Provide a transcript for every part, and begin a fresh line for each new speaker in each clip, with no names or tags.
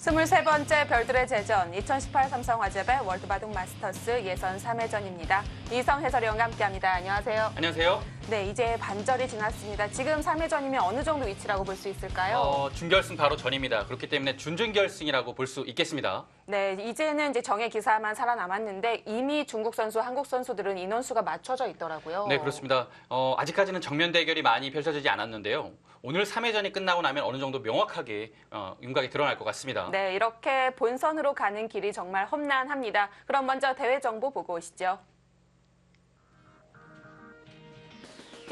23번째 별들의 제전 2018 삼성화재배 월드바둑 마스터스 예선 3회전입니다. 이성 해설위원과 함께합니다. 안녕하세요.
안녕하세요.
네, 이제 반절이 지났습니다. 지금 3회전이면 어느 정도 위치라고 볼 수 있을까요?
준결승 바로 전입니다. 그렇기 때문에 준준결승이라고 볼 수 있겠습니다.
네, 이제는 이제 정예 기사만 살아남았는데 이미 중국 선수, 한국 선수들은 인원수가 맞춰져 있더라고요.
네, 그렇습니다. 아직까지는 정면 대결이 많이 펼쳐지지 않았는데요. 오늘 3회전이 끝나고 나면 어느 정도 명확하게 윤곽이 드러날 것 같습니다.
네, 이렇게 본선으로 가는 길이 정말 험난합니다. 그럼 먼저 대회 정보 보고 오시죠.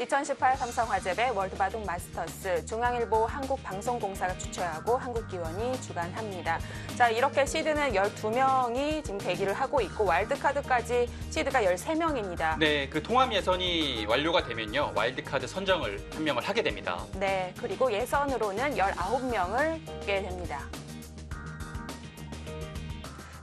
2018 삼성화재배 월드바둑 마스터스 중앙일보 한국방송공사가 주최하고 한국기원이 주관합니다. 자, 이렇게 시드는 12명이 지금 대기를 하고 있고 와일드카드까지 시드가 13명입니다.
네, 그 통합 예선이 완료가 되면요. 와일드카드 선정을 한 명을 하게 됩니다.
네, 그리고 예선으로는 19명을 뽑게 됩니다.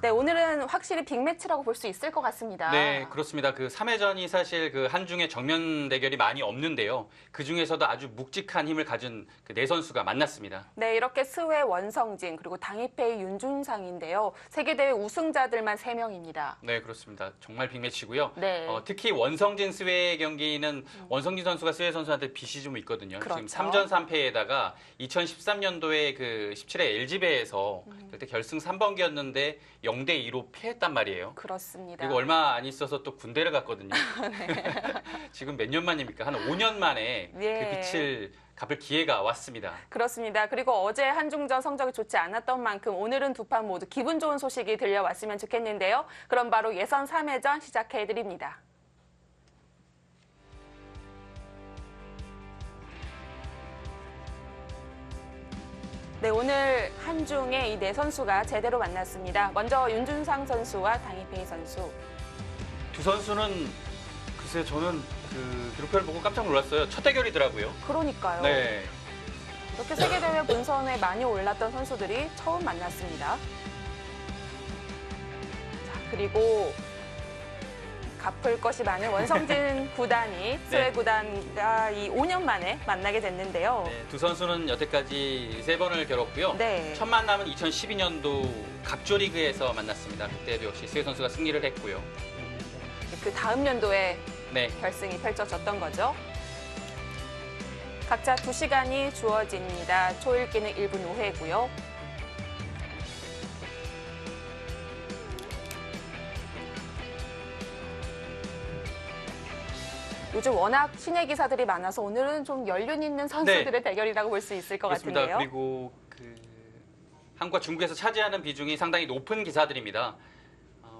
네, 오늘은 확실히 빅매치라고 볼 수 있을 것 같습니다.
네, 그렇습니다. 그 3회전이 사실 그 한중의 정면 대결이 많이 없는데요. 그 중에서도 아주 묵직한 힘을 가진 그 네 선수가 만났습니다.
네, 이렇게 스웨 원성진 그리고 당이페이 윤준상인데요. 세계대회 우승자들만 3명입니다.
네, 그렇습니다. 정말 빅매치고요.
네.
특히 원성진 스웨 경기는 원성진 선수가 스웨 선수한테 빚이 좀 있거든요.
그렇죠.
지금 3전 3패에다가 2013년도에 그 17회 LG배에서 그때 결승 3번기였는데 0대2로 패했단 말이에요.
그렇습니다.
그리고 얼마 안 있어서 또 군대를 갔거든요.
네.
지금 몇 년 만입니까? 한 5년 만에
네.
그 빛을 갚을 기회가 왔습니다.
그렇습니다. 그리고 어제 한중전 성적이 좋지 않았던 만큼 오늘은 두 판 모두 기분 좋은 소식이 들려왔으면 좋겠는데요. 그럼 바로 예선 3회전 시작해드립니다. 네, 오늘 한중의 이 네 선수가 제대로 만났습니다. 먼저 윤준상 선수와 당이페이 선수.
두 선수는 글쎄 저는 그 기록표를 보고 깜짝 놀랐어요. 첫 대결이더라고요.
그러니까요.
네.
이렇게 세계대회 본선에 많이 올랐던 선수들이 처음 만났습니다. 자, 그리고 갚을 것이 많은 원성진 구단이 스웨 구단과 이 5년 만에 만나게 됐는데요.
네, 두 선수는 여태까지 3번을 겨뤘고요.
네.
첫 만남은 2012년도 갑조리그에서 만났습니다. 그때도 역시 스웨 선수가 승리를 했고요.
그 다음 연도에
네,
결승이 펼쳐졌던 거죠. 각자 2시간이 주어집니다. 초읽기는 1분 5회고요. 요즘 워낙 신예 기사들이 많아서 오늘은 좀 연륜 있는 선수들의 대결이라고 볼 수 있을 것
그렇습니다.
같은데요.
그리고 그 한국과 중국에서 차지하는 비중이 상당히 높은 기사들입니다.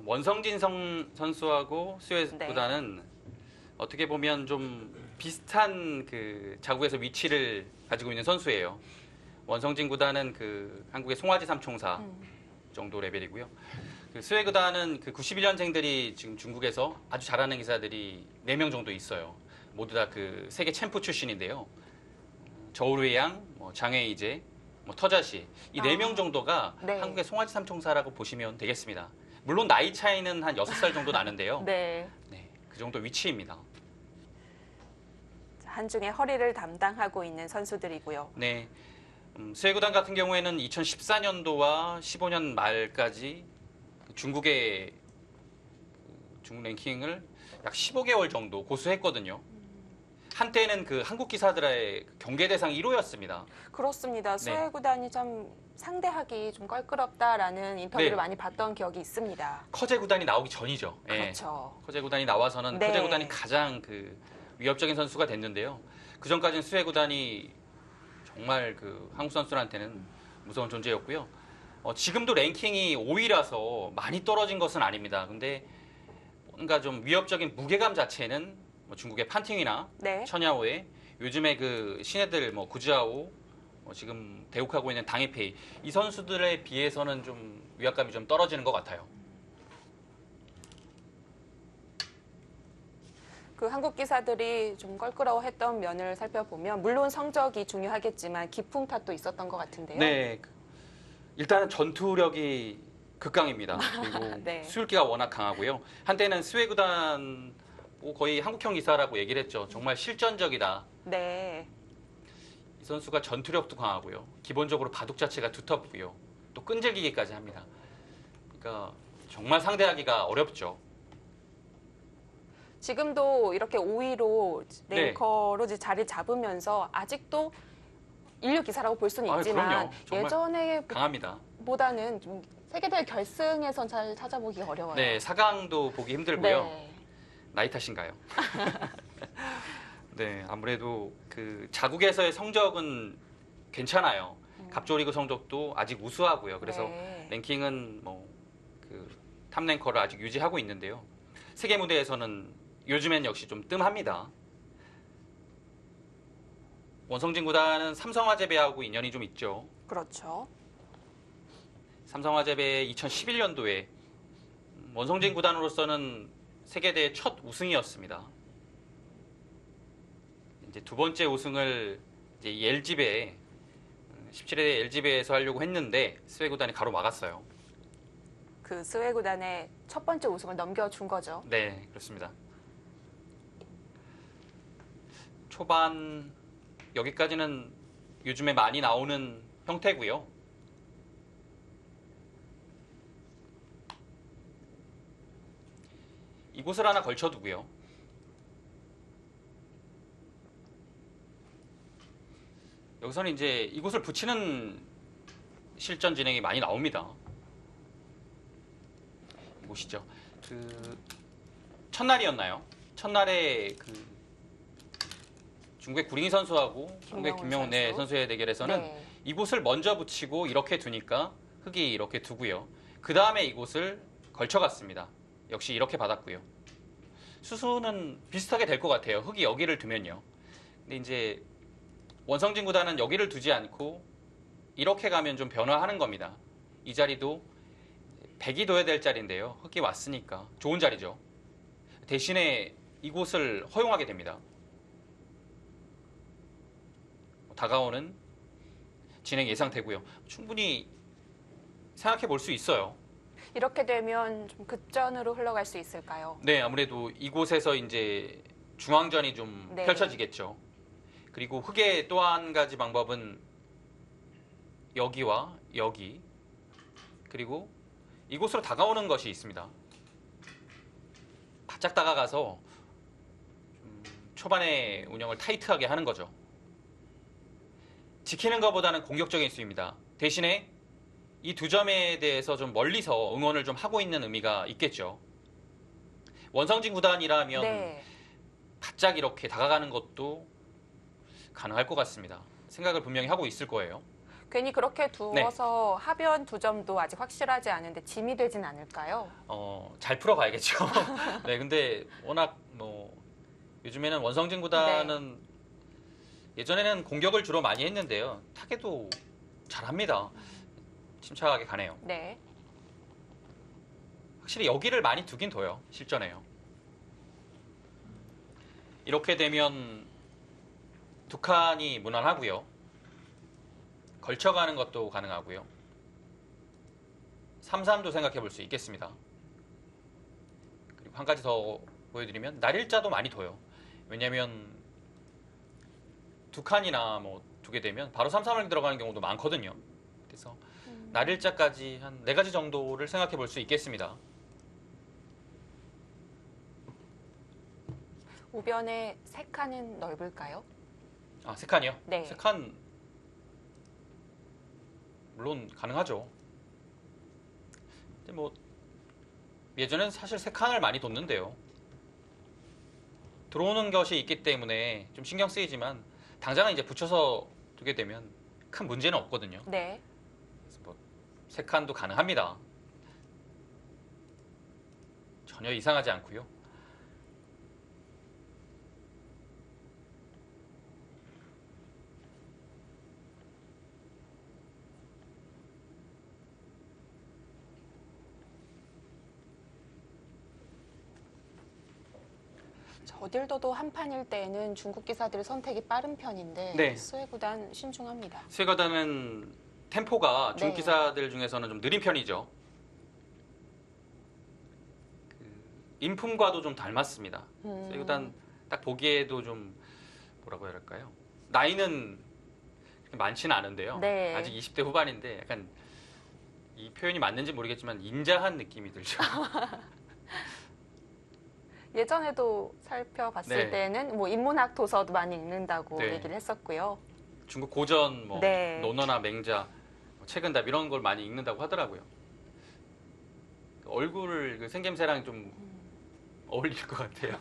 원성진 선수하고 스웨 구단은 어떻게 보면 좀 비슷한 그 자국에서 위치를 가지고 있는 선수예요. 원성진 구단은 그 한국의 송화지 삼총사 정도 레벨이고요. 그 스웨 구단은 그 91년생들이 지금 중국에서 아주 잘하는 기사들이 4명 정도 있어요. 모두 다 그 세계 챔프 출신인데요. 저우르양, 장웨이제, 터자시 이 4명 정도가
네.
한국의 송화지 삼총사라고 보시면 되겠습니다. 물론 나이 차이는 한 6살 정도 나는데요.
네.
네, 그 정도 위치입니다.
한중의 허리를 담당하고 있는 선수들이고요.
네, 스웨 구단 같은 경우에는 2014년도와 15년 말까지 중국의 중국 랭킹을 약 15개월 정도 고수했거든요. 한때는 그 한국 기사들의 경계 대상 1호였습니다.
그렇습니다. 스웨 구단이 참 상대하기 좀 껄끄럽다라는 인터뷰를
네.
많이 봤던 기억이 있습니다.
커제 구단이 나오기 전이죠.
그렇죠.
예. 커제 구단이 나와서는
네.
커제 구단이 가장 그 위협적인 선수가 됐는데요. 그 전까지는 스웨 구단이 정말 그 한국 선수들한테는 무서운 존재였고요. 지금도 랭킹이 5위라서 많이 떨어진 것은 아닙니다. 근데 뭔가 좀 위협적인 무게감 자체는 중국의 판팅이나
네.
천야오에 요즘에 그 신예들 구지아오 지금 대국하고 있는 당이페이 이 선수들에 비해서는 좀 위압감이 좀 떨어지는 것 같아요.
그 한국 기사들이 좀 껄끄러워했던 면을 살펴보면 물론 성적이 중요하겠지만 기풍 탓도 있었던 것 같은데요.
네, 일단은 전투력이 극강입니다. 그리고
네.
수율기가 워낙 강하고요. 한때는 스웨 구단 거의 한국형 기사라고 얘기를 했죠. 정말 실전적이다.
네.
이 선수가 전투력도 강하고요. 기본적으로 바둑 자체가 두텁고요. 또 또 끈질기기까지 합니다. 그러니까 정말 상대하기가 어렵죠.
지금도 이렇게 5위로
네.
랭커로 이제 자리 잡으면서 아직도 인류 기사라고 볼 수는
아유,
있지만
그럼요. 정말
예전에
강합니다.
보다는 좀 세계대회 결승에선 잘 찾아보기 어려워요.
네, 4강도 보기 힘들고요.
네.
나이 탓인가요? 네, 아무래도 그 자국에서의 성적은 괜찮아요. 갑조리그 성적도 아직 우수하고요. 그래서
네.
랭킹은 뭐 그 탑랭커를 아직 유지하고 있는데요. 세계 무대에서는 요즘엔 역시 좀 뜸합니다. 원성진 구단은 삼성화재배하고 인연이 좀 있죠.
그렇죠.
삼성화재배 2011년도에 원성진 구단으로서는 세계대회 첫 우승이었습니다. 이제 두 번째 우승을 이제 이 LG배 17회 LG배에서 하려고 했는데 스웨 구단이 가로막았어요.
그 스웨 구단의 첫 번째 우승을 넘겨준 거죠.
네, 그렇습니다. 초반 여기까지는 요즘에 많이 나오는 형태고요. 이곳을 하나 걸쳐두고요. 여기서는 이제 이곳을 붙이는 실전 진행이 많이 나옵니다. 이곳이죠. 그 첫날이었나요? 첫날에 그 중국의 구링이 선수하고 한국의 김명훈
선수.
선수의 대결에서는
네.
이곳을 먼저 붙이고 이렇게 두니까 흑이 이렇게 두고요. 그 다음에 이곳을 걸쳐갔습니다. 역시 이렇게 받았고요. 수수는 비슷하게 될 것 같아요. 흑이 여기를 두면요. 근데 이제 원성진 구단은 여기를 두지 않고 이렇게 가면 좀 변화하는 겁니다. 이 자리도 백이 둬야 될 자리인데요. 흑이 왔으니까 좋은 자리죠. 대신에 이곳을 허용하게 됩니다. 다가오는 진행 예상되고요. 충분히 생각해 볼 수 있어요.
이렇게 되면 좀 급전으로 흘러갈 수 있을까요?
네, 아무래도 이곳에서 이제 중앙전이 좀
네.
펼쳐지겠죠. 그리고 흑의 또 한 가지 방법은 여기와 여기 그리고 이곳으로 다가오는 것이 있습니다. 바짝 다가가서 좀 초반에 운영을 타이트하게 하는 거죠. 지키는 것보다는 공격적인 수입니다. 대신에 이 두 점에 대해서 좀 멀리서 응원을 좀 하고 있는 의미가 있겠죠. 원성진 구단이라면
네.
바짝 이렇게 다가가는 것도 가능할 것 같습니다. 생각을 분명히 하고 있을 거예요.
괜히 그렇게 두어서 하변 두 점도 아직 확실하지 않은데 짐이 되진 않을까요?
잘 풀어가야겠죠. 네, 근데 워낙 뭐 요즘에는 원성진 구단은 예전에는 공격을 주로 많이 했는데요. 타격도 잘합니다. 침착하게 가네요.
네.
확실히 여기를 많이 두긴 둬요. 실전에요. 이렇게 되면 두 칸이 무난하고요. 걸쳐가는 것도 가능하고요. 3-3도 생각해 볼 수 있겠습니다. 그리고 한 가지 더 보여드리면 날일자도 많이 둬요. 왜냐하면 두 칸이나 뭐 두게 되면 바로 3-3을 들어가는 경우도 많거든요. 그래서 날일자까지 한 4가지 정도를 생각해 볼 수 있겠습니다.
우변의 세 칸은 넓을까요?
아, 3칸이요?
네.
3칸 물론 가능하죠. 근데 뭐 예전엔 사실 3칸을 많이 뒀는데요. 들어오는 것이 있기 때문에 좀 신경 쓰이지만 당장은 이제 붙여서 두게 되면 큰 문제는 없거든요.
네.
그래서 뭐 3칸도 가능합니다. 전혀 이상하지 않고요.
어딜 둬도 한 판일 때에는 중국 기사들 선택이 빠른 편인데
네.
스웨 구단 신중합니다.
스웨거단은 템포가 중국
네.
기사들 중에서는 좀 느린 편이죠. 인품과도 좀 닮았습니다. 스웨거단 딱 보기에도 좀 뭐라고 해야 할까요? 나이는 그렇게 많지는 않은데요.
네.
아직 20대 후반인데 약간 이 표현이 맞는지 모르겠지만 인자한 느낌이 들죠.
예전에도 살펴봤을
네.
때는 뭐 인문학 도서도 많이 읽는다고
네.
얘기를 했었고요.
중국 고전, 뭐
네.
논어나 맹자, 뭐 책은답 이런 걸 많이 읽는다고 하더라고요. 얼굴 그 생김새랑 좀 어울릴 것 같아요.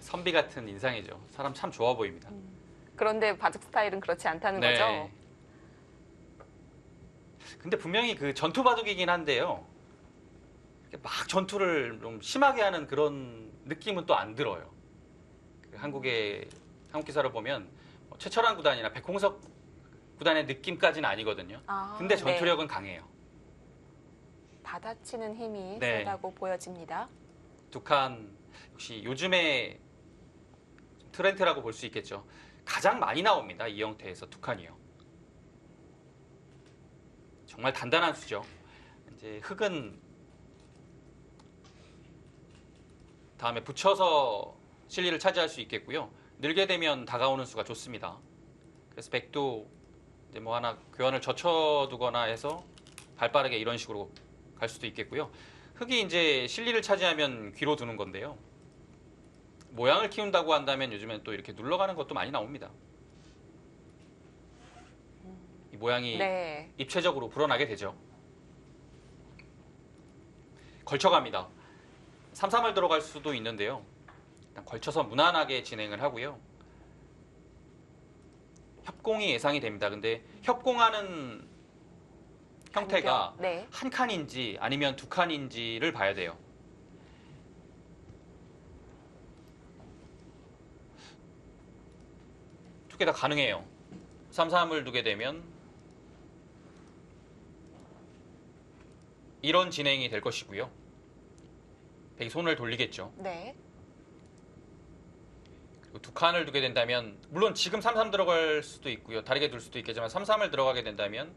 선비 같은 인상이죠. 사람 참 좋아 보입니다.
그런데 바둑 스타일은 그렇지 않다는 거죠.
근데 분명히 그 전투 바둑이긴 한데요. 이렇게 막 전투를 좀 심하게 하는 그런 느낌은 또 안 들어요. 그 한국 기사를 보면 최철환 구단이나 백홍석 구단의 느낌까지는 아니거든요. 근데
네.
전투력은 강해요.
받아치는 힘이
네.
세다고 보여집니다.
두 칸 역시 요즘의 트렌드라고 볼 수 있겠죠. 가장 많이 나옵니다. 이 형태에서 두 칸이요. 정말 단단한 수죠. 이제 흙은 다음에 붙여서 실리를 차지할 수 있겠고요. 늘게 되면 다가오는 수가 좋습니다. 그래서 백도 이제 뭐 하나 교환을 젖혀두거나 해서 발빠르게 이런 식으로 갈 수도 있겠고요. 흙이 이제 실리를 차지하면 귀로 두는 건데요. 모양을 키운다고 한다면 요즘엔 또 이렇게 눌러가는 것도 많이 나옵니다. 이 모양이
네.
입체적으로 불어나게 되죠. 걸쳐갑니다. 3-3을 들어갈 수도 있는데요. 일단 걸쳐서 무난하게 진행을 하고요. 협공이 예상이 됩니다. 근데 협공하는 형태가
간격. 네.
한 칸인지 아니면 두 칸인지를 봐야 돼요. 두 개 다 가능해요. 3-3을 두게 되면 이런 진행이 될 것이고요. 백이 손을 돌리겠죠.
네.
그리고 두 칸을 두게 된다면 물론 지금 3-3 들어갈 수도 있고요. 다르게 둘 수도 있겠지만 3-3을 들어가게 된다면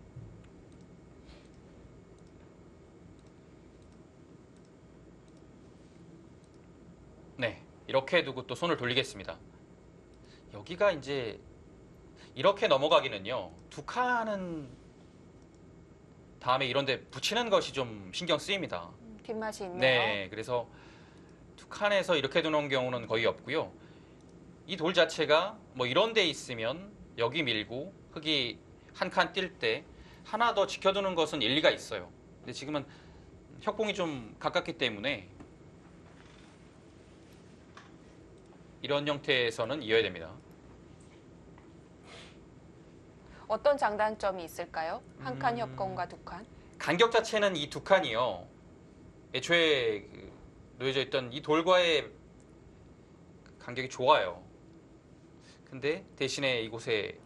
네, 이렇게 두고 또 손을 돌리겠습니다. 여기가 이제 이렇게 넘어가기는요. 두 칸은 다음에 이런 데 붙이는 것이 좀 신경 쓰입니다.
뒷맛이 있네요.
네, 그래서 두 칸에서 이렇게 두는 경우는 거의 없고요. 이 돌 자체가 뭐 이런 데 있으면 여기 밀고 흙이 한 칸 뛸 때 하나 더 지켜두는 것은 일리가 있어요. 근데 지금은 협공이 좀 가깝기 때문에 이런 형태에서는 이어야 됩니다.
어떤 장단점이 있을까요? 한 칸 협공과 두 칸?
간격 자체는 이 두 칸이요. 애초에 놓여져 있던 이 돌과의 간격이 좋아요. 근데 대신에 이곳에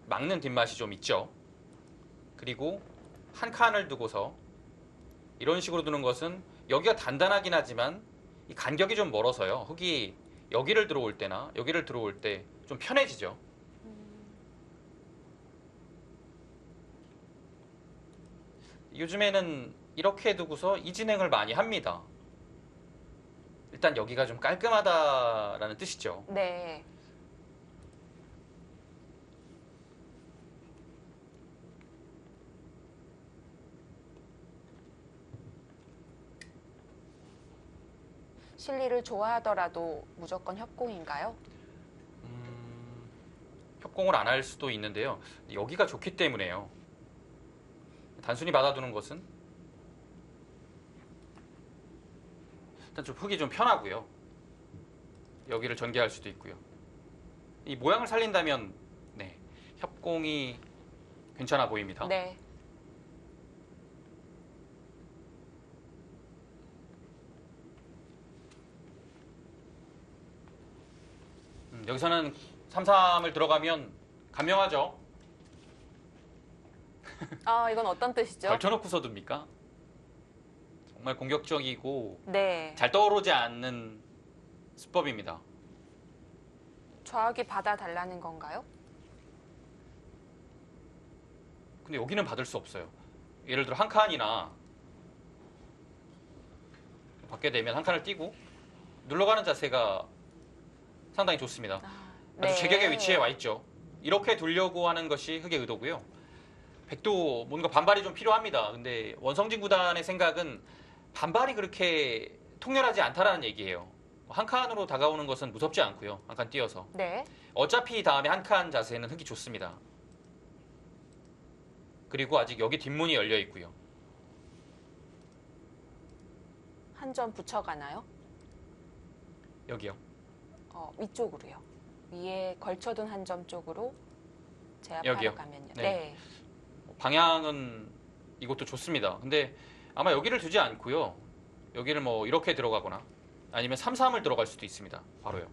막는 뒷맛이 좀 있죠. 그리고 한 칸을 두고서 이런 식으로 두는 것은 여기가 단단하긴 하지만 이 간격이 좀 멀어서요. 흙이 여기를 들어올 때나 여기를 들어올 때 좀 편해지죠. 요즘에는 이렇게 두고서 이 진행을 많이 합니다. 일단 여기가 좀 깔끔하다라는 뜻이죠.
네. 실리를 좋아하더라도 무조건 협공인가요?
협공을 안 할 수도 있는데요. 여기가 좋기 때문에요. 단순히 받아두는 것은 일단 좀 흙이 좀 편하고요. 여기를 전개할 수도 있고요. 이 모양을 살린다면 네, 협공이 괜찮아 보입니다.
네.
여기서는 3-3을 들어가면 간명하죠.
이건 어떤 뜻이죠?
걸쳐놓고서 둡니까? 정말 공격적이고
네.
잘 떠오르지 않는 수법입니다.
좌악이 받아달라는 건가요?
근데 여기는 받을 수 없어요. 예를 들어 한 칸이나 받게 되면 한 칸을 띄고 눌러가는 자세가 상당히 좋습니다. 아주
네.
제격의 위치에 와 있죠. 이렇게 두려고 하는 것이 흙의 의도고요. 백도 뭔가 반발이 좀 필요합니다. 근데 원성진 구단의 생각은 반발이 그렇게 통렬하지 않다라는 얘기예요. 한 칸으로 다가오는 것은 무섭지 않고요. 한 칸 뛰어서.
네.
어차피 다음에 한 칸 자세는 흙이 좋습니다. 그리고 아직 여기 뒷문이 열려 있고요.
한 점 붙여가나요?
여기요.
위쪽으로요. 위에 걸쳐둔 한 점 쪽으로 제압하러
여기요?
가면요.
네.
네.
방향은 이것도 좋습니다. 근데 아마 여기를 두지 않고요. 여기를 뭐 이렇게 들어가거나 아니면 3-3을 들어갈 수도 있습니다. 바로요.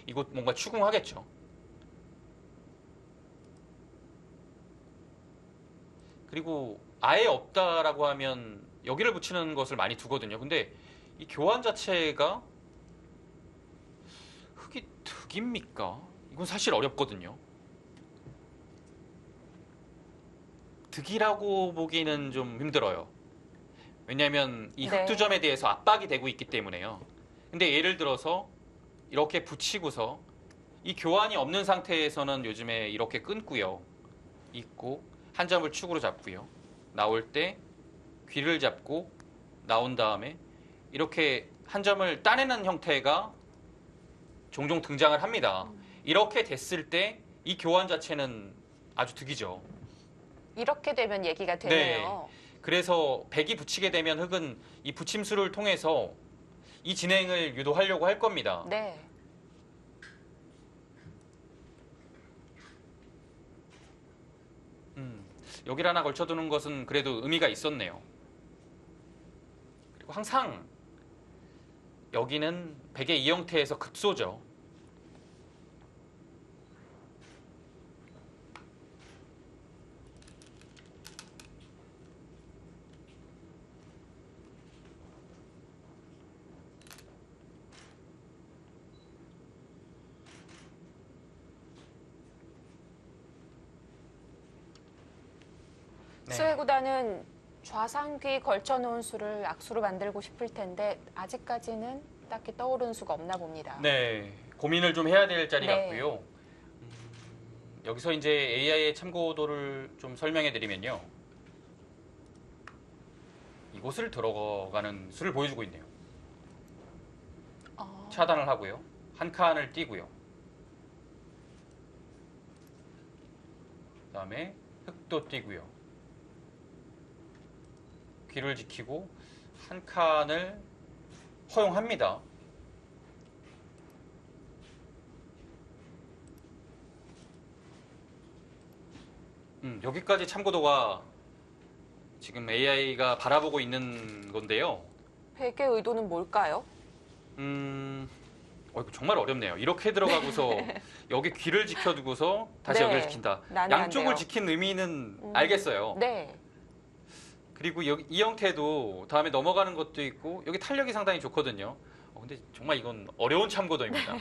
이곳 뭔가 추궁하겠죠. 그리고 아예 없다라고 하면 여기를 붙이는 것을 많이 두거든요. 근데 이 교환 자체가 흙이 득입니까? 이건 사실 어렵거든요. 득이라고 보기는 좀 힘들어요. 왜냐하면 이
네.
흑두점에 대해서 압박이 되고 있기 때문에요. 근데 예를 들어서 이렇게 붙이고서 이 교환이 없는 상태에서는 요즘에 이렇게 끊고요. 있고 한 점을 축으로 잡고요. 나올 때 귀를 잡고 나온 다음에 이렇게 한 점을 따내는 형태가 종종 등장을 합니다. 이렇게 됐을 때 이 교환 자체는 아주 득이죠.
이렇게 되면 얘기가 되네요.
그래서 백이 붙이게 되면 흙은 이 붙임수를 통해서 이 진행을 유도하려고 할 겁니다.
네.
여기를 하나 걸쳐두는 것은 그래도 의미가 있었네요. 그리고 항상 여기는 백의 이 형태에서 급소죠. 네.
수혜 구단은 좌상귀 걸쳐놓은 수를 악수로 만들고 싶을 텐데 아직까지는 딱히 떠오르는 수가 없나 봅니다.
네, 고민을 좀 해야 될 자리
네.
같고요. 여기서 이제 AI의 참고도를 좀 설명해 드리면요. 이곳을 들어가는 수를 보여주고 있네요. 차단을 하고요. 한 칸을 띄고요. 그다음에 흙도 띄고요. 귀를 지키고 한 칸을 허용합니다. 여기까지 참고도가 지금 AI가 바라보고 있는 건데요.
백의 의도는 뭘까요?
이거 정말 어렵네요. 이렇게 들어가고서 여기 귀를 지켜두고서 다시
네,
여기를 지킨다.
난이 안
양쪽을
돼요.
지킨 의미는 알겠어요.
네.
그리고 여기 이 형태도 다음에 넘어가는 것도 있고 여기 탄력이 상당히 좋거든요. 근데 정말 이건 어려운 참고도입니다.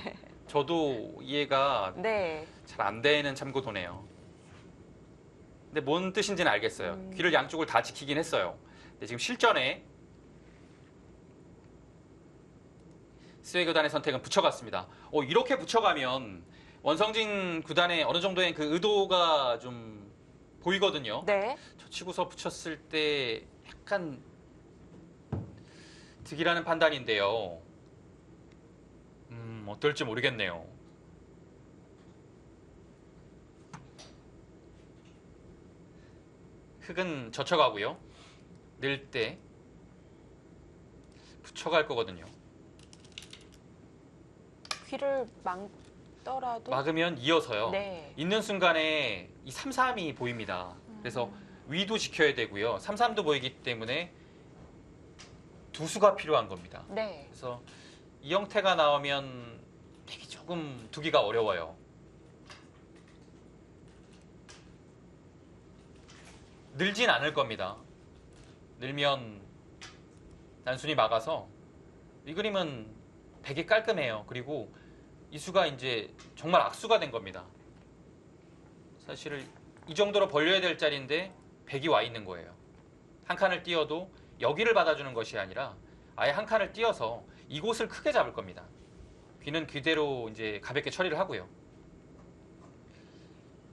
저도 이해가
네.
잘 안 되는 참고도네요. 근데 뭔 뜻인지는 알겠어요. 귀를 양쪽을 다 지키긴 했어요. 근데 지금 실전에 스웨 구단의 선택은 붙여갔습니다. 이렇게 붙여가면 원성진 구단의 어느 정도의 그 의도가 좀 보이거든요.
네.
저 치고서 붙였을 때 약간 득이라는 판단인데요. 어떨지 모르겠네요. 흙은 젖혀가고요. 늘 때 붙여갈 거거든요.
귀를 막더라도
막으면 이어서요.
네.
있는 순간에 이 3-3이 보입니다. 그래서 위도 지켜야 되고요. 3-3도 보이기 때문에 두 수가 필요한 겁니다.
네.
그래서 이 형태가 나오면 되게 조금 두기가 어려워요. 늘진 않을 겁니다. 늘면 단순히 막아서 이 그림은 되게 깔끔해요. 그리고 이 수가 이제 정말 악수가 된 겁니다. 사실 이 정도로 벌려야 될 자리인데 백이 와 있는 거예요. 한 칸을 띄어도 여기를 받아주는 것이 아니라 아예 한 칸을 띄어서 이곳을 크게 잡을 겁니다. 귀는 귀대로 이제 가볍게 처리를 하고요.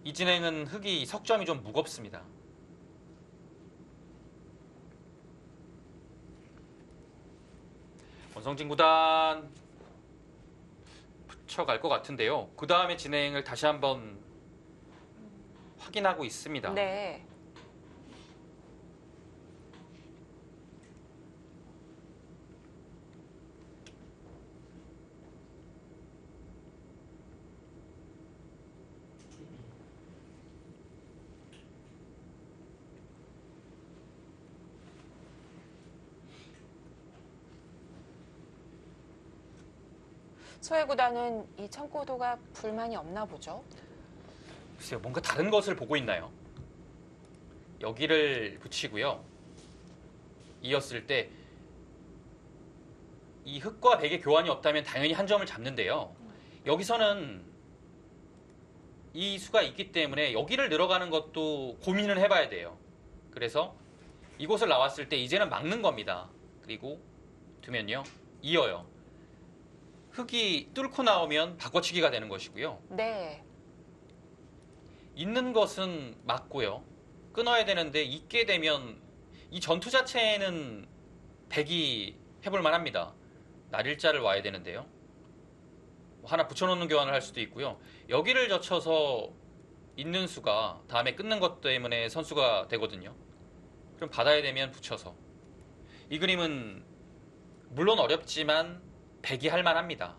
이 진행은 흙이 석점이 좀 무겁습니다. 원성진 구단 붙여갈 것 같은데요. 그 다음에 진행을 다시 한번 확인하고 있습니다.
네. 소해구단은 이 청고도가 불만이 없나 보죠?
글쎄요, 뭔가 다른 것을 보고 있나요? 여기를 붙이고요. 이었을 때 이 흙과 백의 교환이 없다면 당연히 한 점을 잡는데요. 여기서는 이 수가 있기 때문에 여기를 늘어가는 것도 고민을 해봐야 돼요. 그래서 이곳을 나왔을 때 이제는 막는 겁니다. 그리고 두면요, 이어요. 흙이 뚫고 나오면 바꿔치기가 되는 것이고요.
네.
있는 것은 맞고요. 끊어야 되는데 있게 되면 이 전투 자체는 백이 해볼 만합니다. 날일자를 와야 되는데요. 하나 붙여놓는 교환을 할 수도 있고요. 여기를 젖혀서 있는 수가 다음에 끊는 것 때문에 선수가 되거든요. 그럼 받아야 되면 붙여서. 이 그림은 물론 어렵지만 백이 할 만합니다.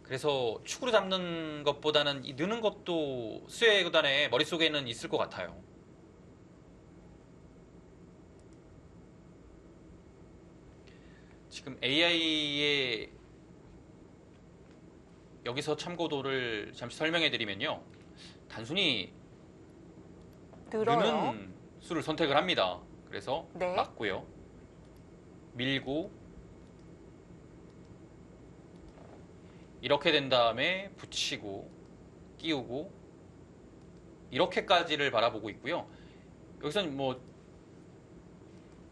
그래서 축으로 잡는 것보다는 이 느는 것도 수혜 구단의 머릿속에는 있을 것 같아요. 지금 AI의 여기서 참고도를 잠시 설명해 드리면요. 단순히
늘어요.
느는 수를 선택을 합니다. 그래서
네.
맞고요. 밀고 이렇게 된 다음에 붙이고 끼우고 이렇게까지를 바라보고 있고요. 여기서는 뭐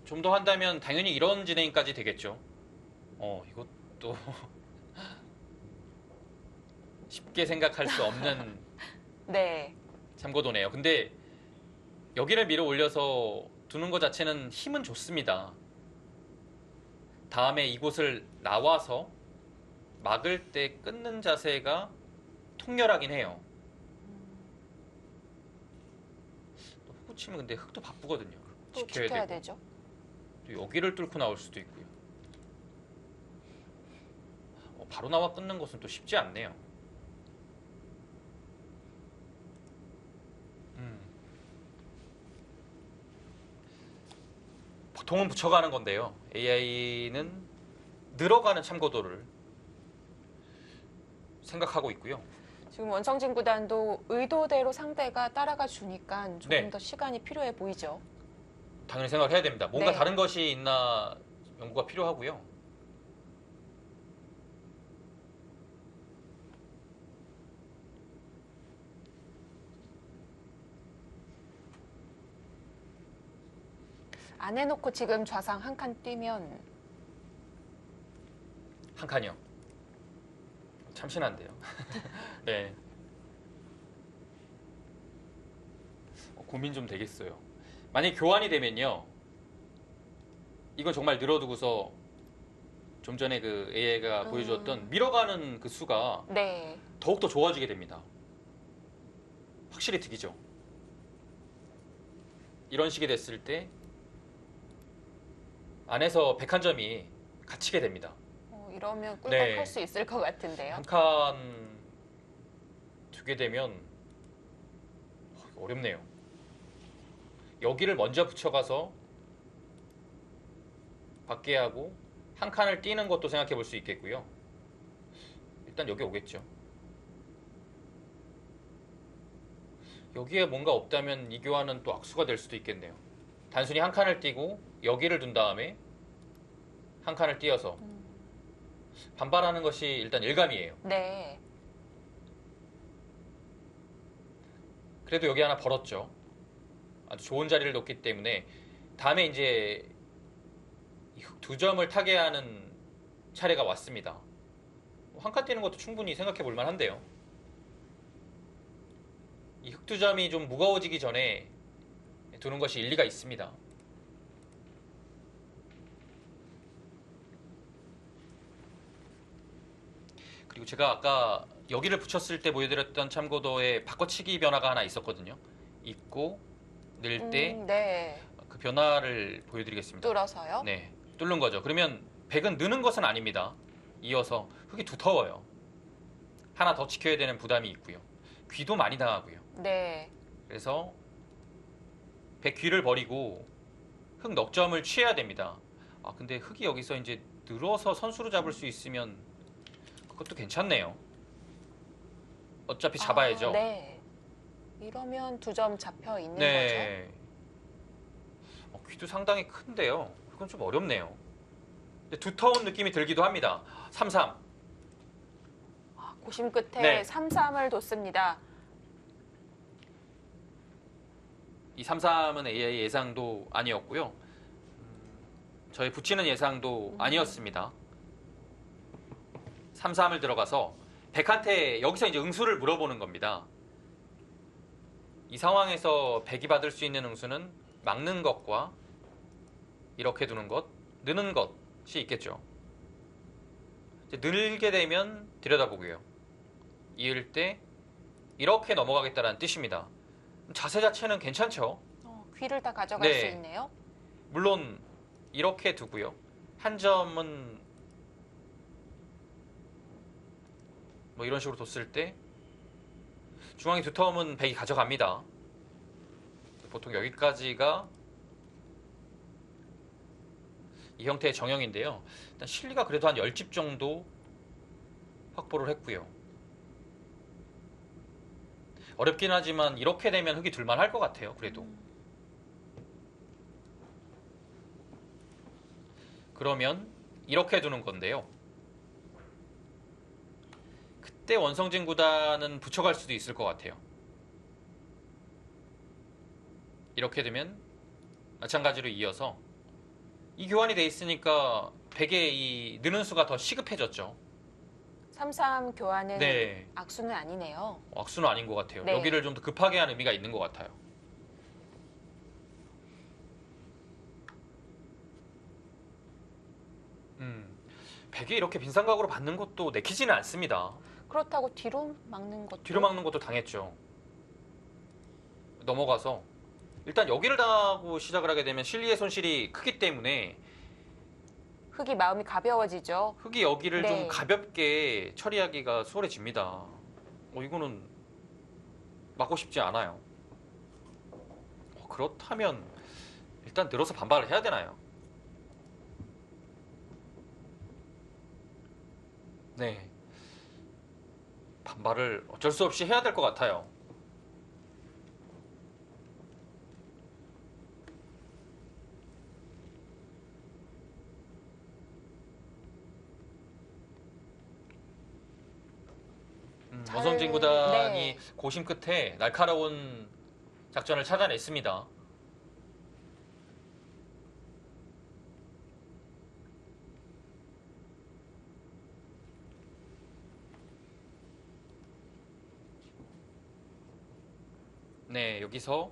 좀 더 한다면 당연히 이런 진행까지 되겠죠. 이것도 쉽게 생각할 수 없는
네.
참고도네요. 근데 여기를 밀어 올려서 두는 것 자체는 힘은 좋습니다. 다음에 이곳을 나와서 막을 때 끊는 자세가 통렬하긴 해요. 흙 치면 근데 흙도 바쁘거든요.
또 지켜야 되죠.
또 여기를 뚫고 나올 수도 있고요. 바로 나와 끊는 것은 또 쉽지 않네요. 보통은 붙여가는 건데요. AI는 늘어가는 참고도를 생각하고 있고요.
지금 원성진 구단도 의도대로 상대가 따라가 주니까 조금
네.
더 시간이 필요해 보이죠.
당연히 생각을 해야 됩니다. 뭔가
네.
다른 것이 있나 연구가 필요하고요.
안 해놓고 지금 좌상 한 칸 뛰면
한 칸이요. 참신한데요. 네. 고민 좀 되겠어요. 만약에 교환이 되면요. 이건 정말 늘어두고서 좀 전에 그 AI가 보여주었던 밀어가는 그 수가
네.
더욱더 좋아지게 됩니다. 확실히 득이죠. 이런 식이 됐을 때 안에서 101점이 갇히게 됩니다.
이러면 꿀꺽
네.
할 수 있을 것 같은데요.
한 칸 두게 되면 어렵네요. 여기를 먼저 붙여가서 받게 하고 한 칸을 띄는 것도 생각해 볼 수 있겠고요. 일단 여기 오겠죠. 여기에 뭔가 없다면 이 교환은 또 악수가 될 수도 있겠네요. 단순히 한 칸을 띄고 여기를 둔 다음에 한 칸을 띄어서 반발하는 것이 일단 일감이에요.
네.
그래도 여기 하나 벌었죠. 아주 좋은 자리를 놓기 때문에 다음에 이제 두 점을 타게 하는 차례가 왔습니다. 한 칸 뛰는 것도 충분히 생각해 볼 만한데요. 이 흑두점이 좀 무거워지기 전에 두는 것이 일리가 있습니다. 그리고 제가 아까 여기를 붙였을 때 보여드렸던 참고도에 바꿔치기 변화가 하나 있었거든요. 있고 늘 때
네.
그 변화를 보여드리겠습니다.
뚫어서요?
네, 뚫는 거죠. 그러면 백은 느는 것은 아닙니다. 이어서 흙이 두터워요. 하나 더 지켜야 되는 부담이 있고요. 귀도 많이 당하고요.
네.
그래서 백 귀를 버리고 흙 넉 점을 취해야 됩니다. 아, 근데 흙이 여기서 이제 늘어서 선수로 잡을 수 있으면 그것도 괜찮네요. 어차피 잡아야죠.
네. 이러면 2점 잡혀 있는 거죠?
네. 귀도 상당히 큰데요. 그건 좀 어렵네요. 근데 두터운 느낌이 들기도 합니다. 3-3.
고심 끝에
네.
3-3을 뒀습니다.
이 3-3은 AI 예상도 아니었고요. 저희 붙이는 예상도 아니었습니다. 3-3을 들어가서 백한테 여기서 이제 응수를 물어보는 겁니다. 이 상황에서 백이 받을 수 있는 응수는 막는 것과 이렇게 두는 것, 느는 것이 있겠죠. 이제 늘게 되면 들여다보고요. 이을 때 이렇게 넘어가겠다는 뜻입니다. 자세 자체는 괜찮죠.
귀를 다 가져갈
네.
수 있네요.
물론 이렇게 두고요. 한 점은 뭐 이런 식으로 뒀을 때 중앙이 두터우면 백이 가져갑니다. 보통 여기까지가 이 형태의 정형인데요. 일단 실리가 그래도 한 10집 정도 확보를 했고요. 어렵긴 하지만 이렇게 되면 흙이 둘만 할 것 같아요. 그래도. 그러면 이렇게 두는 건데요. 그때 원성진 구단은 붙여갈 수도 있을 것 같아요. 이렇게 되면 마찬가지로 이어서 이 교환이 돼 있으니까 백의 이 느는 수가 더 시급해졌죠.
3-3 교환은
네.
악수는 아니네요.
악수는 아닌 것 같아요.
네.
여기를 좀 더 급하게 한 의미가 있는 것 같아요. 백이 이렇게 빈삼각으로 받는 것도 내키지는 않습니다.
그렇다고 뒤로 막는 것도
뒤로 막는 것도 당했죠. 넘어가서 일단 여기를 당하고 시작을 하게 되면 실리의 손실이 크기 때문에
흙이 마음이 가벼워지죠.
흙이 여기를
네.
좀 가볍게 처리하기가 수월해집니다. 이거는 막고 싶지 않아요. 그렇다면 일단 늘어서 반발을 해야 되나요? 네. 반발을 어쩔 수 없이 해야 될 것 같아요. 원성진 구단이
네.
고심 끝에 날카로운 작전을 찾아냈습니다. 네, 여기서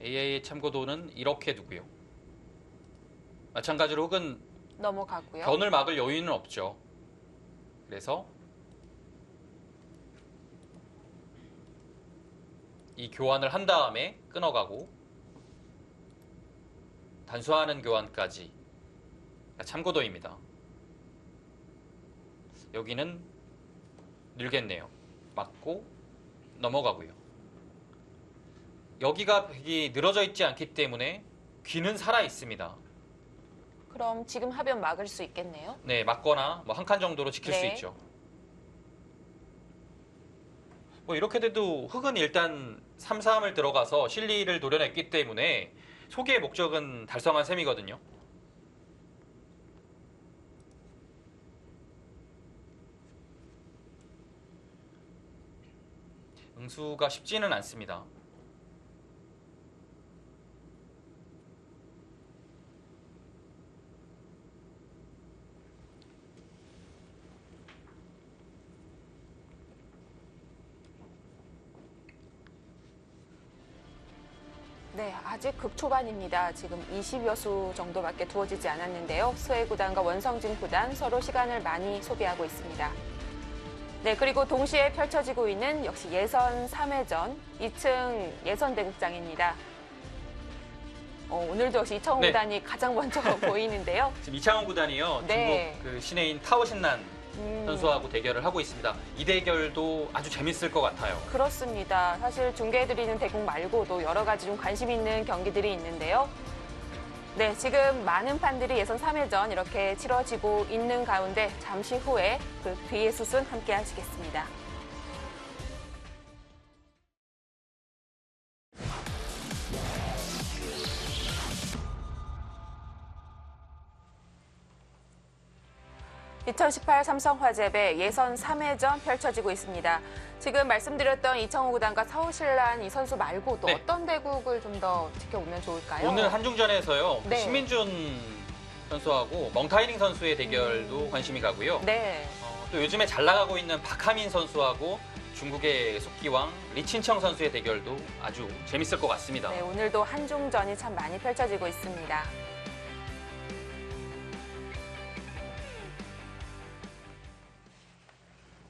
AI의 참고도는 이렇게 두고요. 마찬가지로 흙은
넘어가고요.
변을 막을 여유는 없죠. 그래서 이 교환을 한 다음에 끊어가고 단수하는 교환까지 참고도입니다. 여기는 늘겠네요. 막고 넘어가고요. 여기가 백이 늘어져 있지 않기 때문에 귀는 살아 있습니다.
그럼 지금 하면 막을 수 있겠네요.
네, 막거나 뭐 한 칸 정도로 지킬 수
네.
있죠. 뭐 이렇게 돼도 흙은 일단 3-3을 들어가서 실리를 노려냈기 때문에 소기의 목적은 달성한 셈이거든요. 응수가 쉽지는 않습니다.
네, 아직 극초반입니다. 지금 20여 수 정도밖에 두어지지 않았는데요. 수해 구단과 원성진 구단 서로 시간을 많이 소비하고 있습니다. 네, 그리고 동시에 펼쳐지고 있는 역시 예선 3회전 2층 예선대국장입니다. 오늘도 역시 이창호
네.
구단이 가장 먼저 보이는데요.
지금 이창호 구단이요.
네.
중국 그 신예인 타오신난 선수하고 대결을 하고 있습니다. 이 대결도 아주 재밌을 것 같아요.
그렇습니다. 사실 중계해드리는 대국 말고도 여러 가지 좀 관심 있는 경기들이 있는데요. 네, 지금 많은 판들이 예선 3회전 이렇게 치러지고 있는 가운데 잠시 후에 그 뒤의 수순 함께 하시겠습니다. (2018) 삼성화재배 예선 3회전 펼쳐지고 있습니다. 지금 말씀드렸던 이창호 구단과 사오실란 이 선수 말고도
네.
어떤 대국을 좀 더 지켜보면 좋을까요?
오늘 한중전에서요. 그
네.
신민준 선수하고 멍타이링 선수의 대결도 관심이 가고요.
네.
또 요즘에 잘 나가고 있는 박하민 선수하고 중국의 속기왕 리친청 선수의 대결도 아주 재밌을 것 같습니다.
네, 오늘도 한중전이 참 많이 펼쳐지고 있습니다.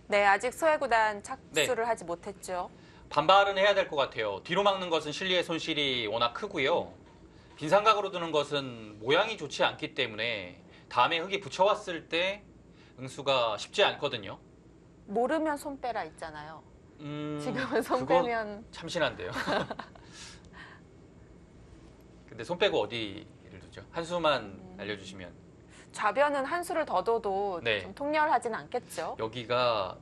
네, 아직 수해구단 착수를 하지 못했죠.
반발은 해야 될 것 같아요. 뒤로 막는 것은 실리의 손실이 워낙 크고요. 빈삼각으로 두는 것은 모양이 좋지 않기 때문에 다음에 흙이 붙여왔을 때 응수가 쉽지 않거든요.
모르면 손 빼라 있잖아요. 지금은 손
그거
빼면
참신한데요. 근데 손 빼고 어디를 두죠? 한 수만 알려주시면.
좌변은 한 수를 더 둬도
네.
좀 통렬하진 않겠죠.
여기가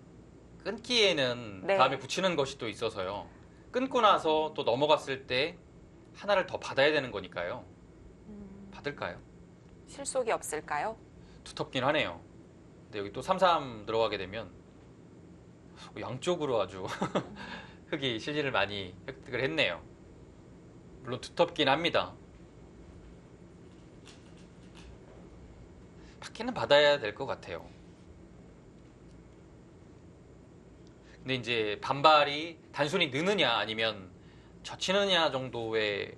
끊기에는
네.
다음에 붙이는 것이 또 있어서요. 끊고 나서 또 넘어갔을 때 하나를 더 받아야 되는 거니까요. 받을까요?
실속이 없을까요?
두텁긴 하네요. 근데 여기 또 3-3 들어가게 되면 양쪽으로 아주 흙이 실리를 많이 획득을 했네요. 물론 두텁긴 합니다. 받기는 받아야 될 것 같아요. 근데 이제 반발이 단순히 느느냐 아니면 젖히느냐 정도의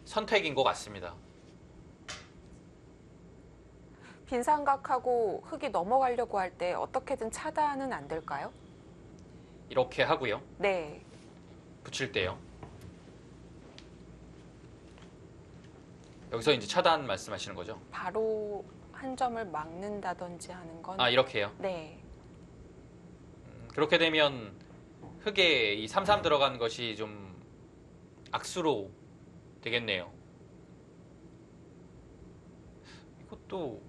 선택인 것 같습니다.
빈삼각하고 흙이 넘어가려고 할 때 어떻게든 차단은 안 될까요?
이렇게 하고요.
네.
붙일 때요. 여기서 이제 차단 말씀하시는 거죠?
바로 한 점을 막는다든지 하는 건.
아, 이렇게요.
네.
그렇게 되면 흙에 이 3-3 들어간 것이 좀 악수로 되겠네요. 이것도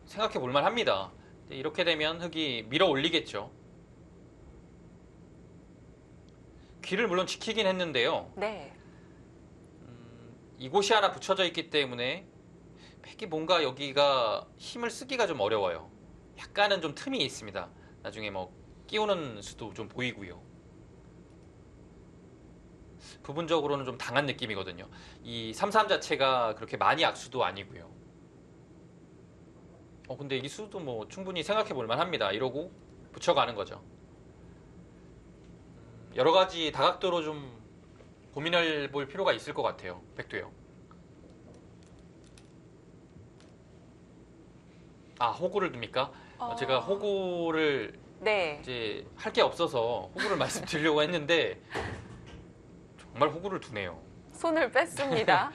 생각해 볼 만합니다. 이렇게 되면 흙이 밀어 올리겠죠. 귀를 물론 지키긴 했는데요.
네.
이곳이 하나 붙여져 있기 때문에 팩이 뭔가 여기가 힘을 쓰기가 좀 어려워요. 약간은 좀 틈이 있습니다. 나중에 뭐 끼우는 수도 좀 보이고요. 부분적으로는 좀 당한 느낌이거든요. 이 3-3 자체가 그렇게 많이 악수도 아니고요. 근데 이 수도 뭐 충분히 생각해 볼 만합니다. 이러고 붙여가는 거죠. 여러 가지 다각도로 좀 고민해 볼 필요가 있을 것 같아요. 백도요. 아, 호구를 둡니까? 제가 호구를
네.
이제 할 게 없어서 호구를 말씀드리려고 했는데 정말 호구를 두네요.
손을 뺐습니다.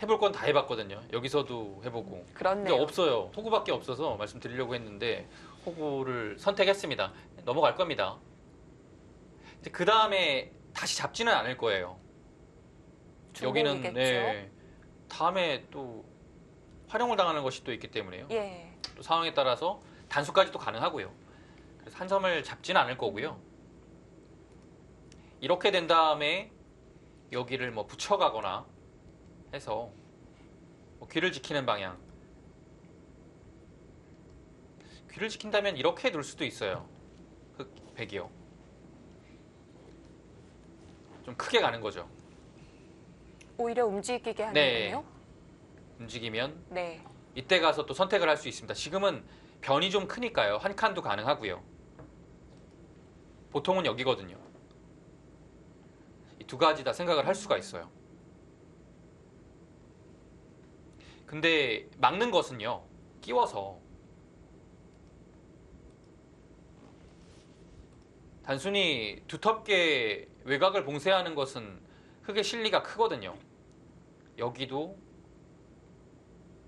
해볼 건 다 해봤거든요. 여기서도 해보고. 근데
그렇네요.
없어요. 호구밖에 없어서 말씀드리려고 했는데 호구를 선택했습니다. 넘어갈 겁니다. 그 다음에 다시 잡지는 않을 거예요. 여기는
중복이겠죠?
다음에 또 활용을 당하는 것이 또 있기 때문에요.
예.
또 상황에 따라서 단수까지도 가능하고요. 그래서 한 점을 잡지는 않을 거고요. 이렇게 된 다음에 여기를 뭐 붙여가거나 해서 뭐 귀를 지키는 방향. 귀를 지킨다면 이렇게 둘 수도 있어요. 흑백이요. 좀 크게 가는 거죠.
오히려 움직이게 하는
네.
거네요.
움직이면
네.
이때 가서 또 선택을 할 수 있습니다. 지금은 변이 좀 크니까요. 한 칸도 가능하고요. 보통은 여기거든요.
두 가지 다 생각을 할 수가 있어요. 근데 막는 것은요, 끼워서 단순히 두텁게 외곽을 봉쇄하는 것은 흙의 실리가 크거든요. 여기도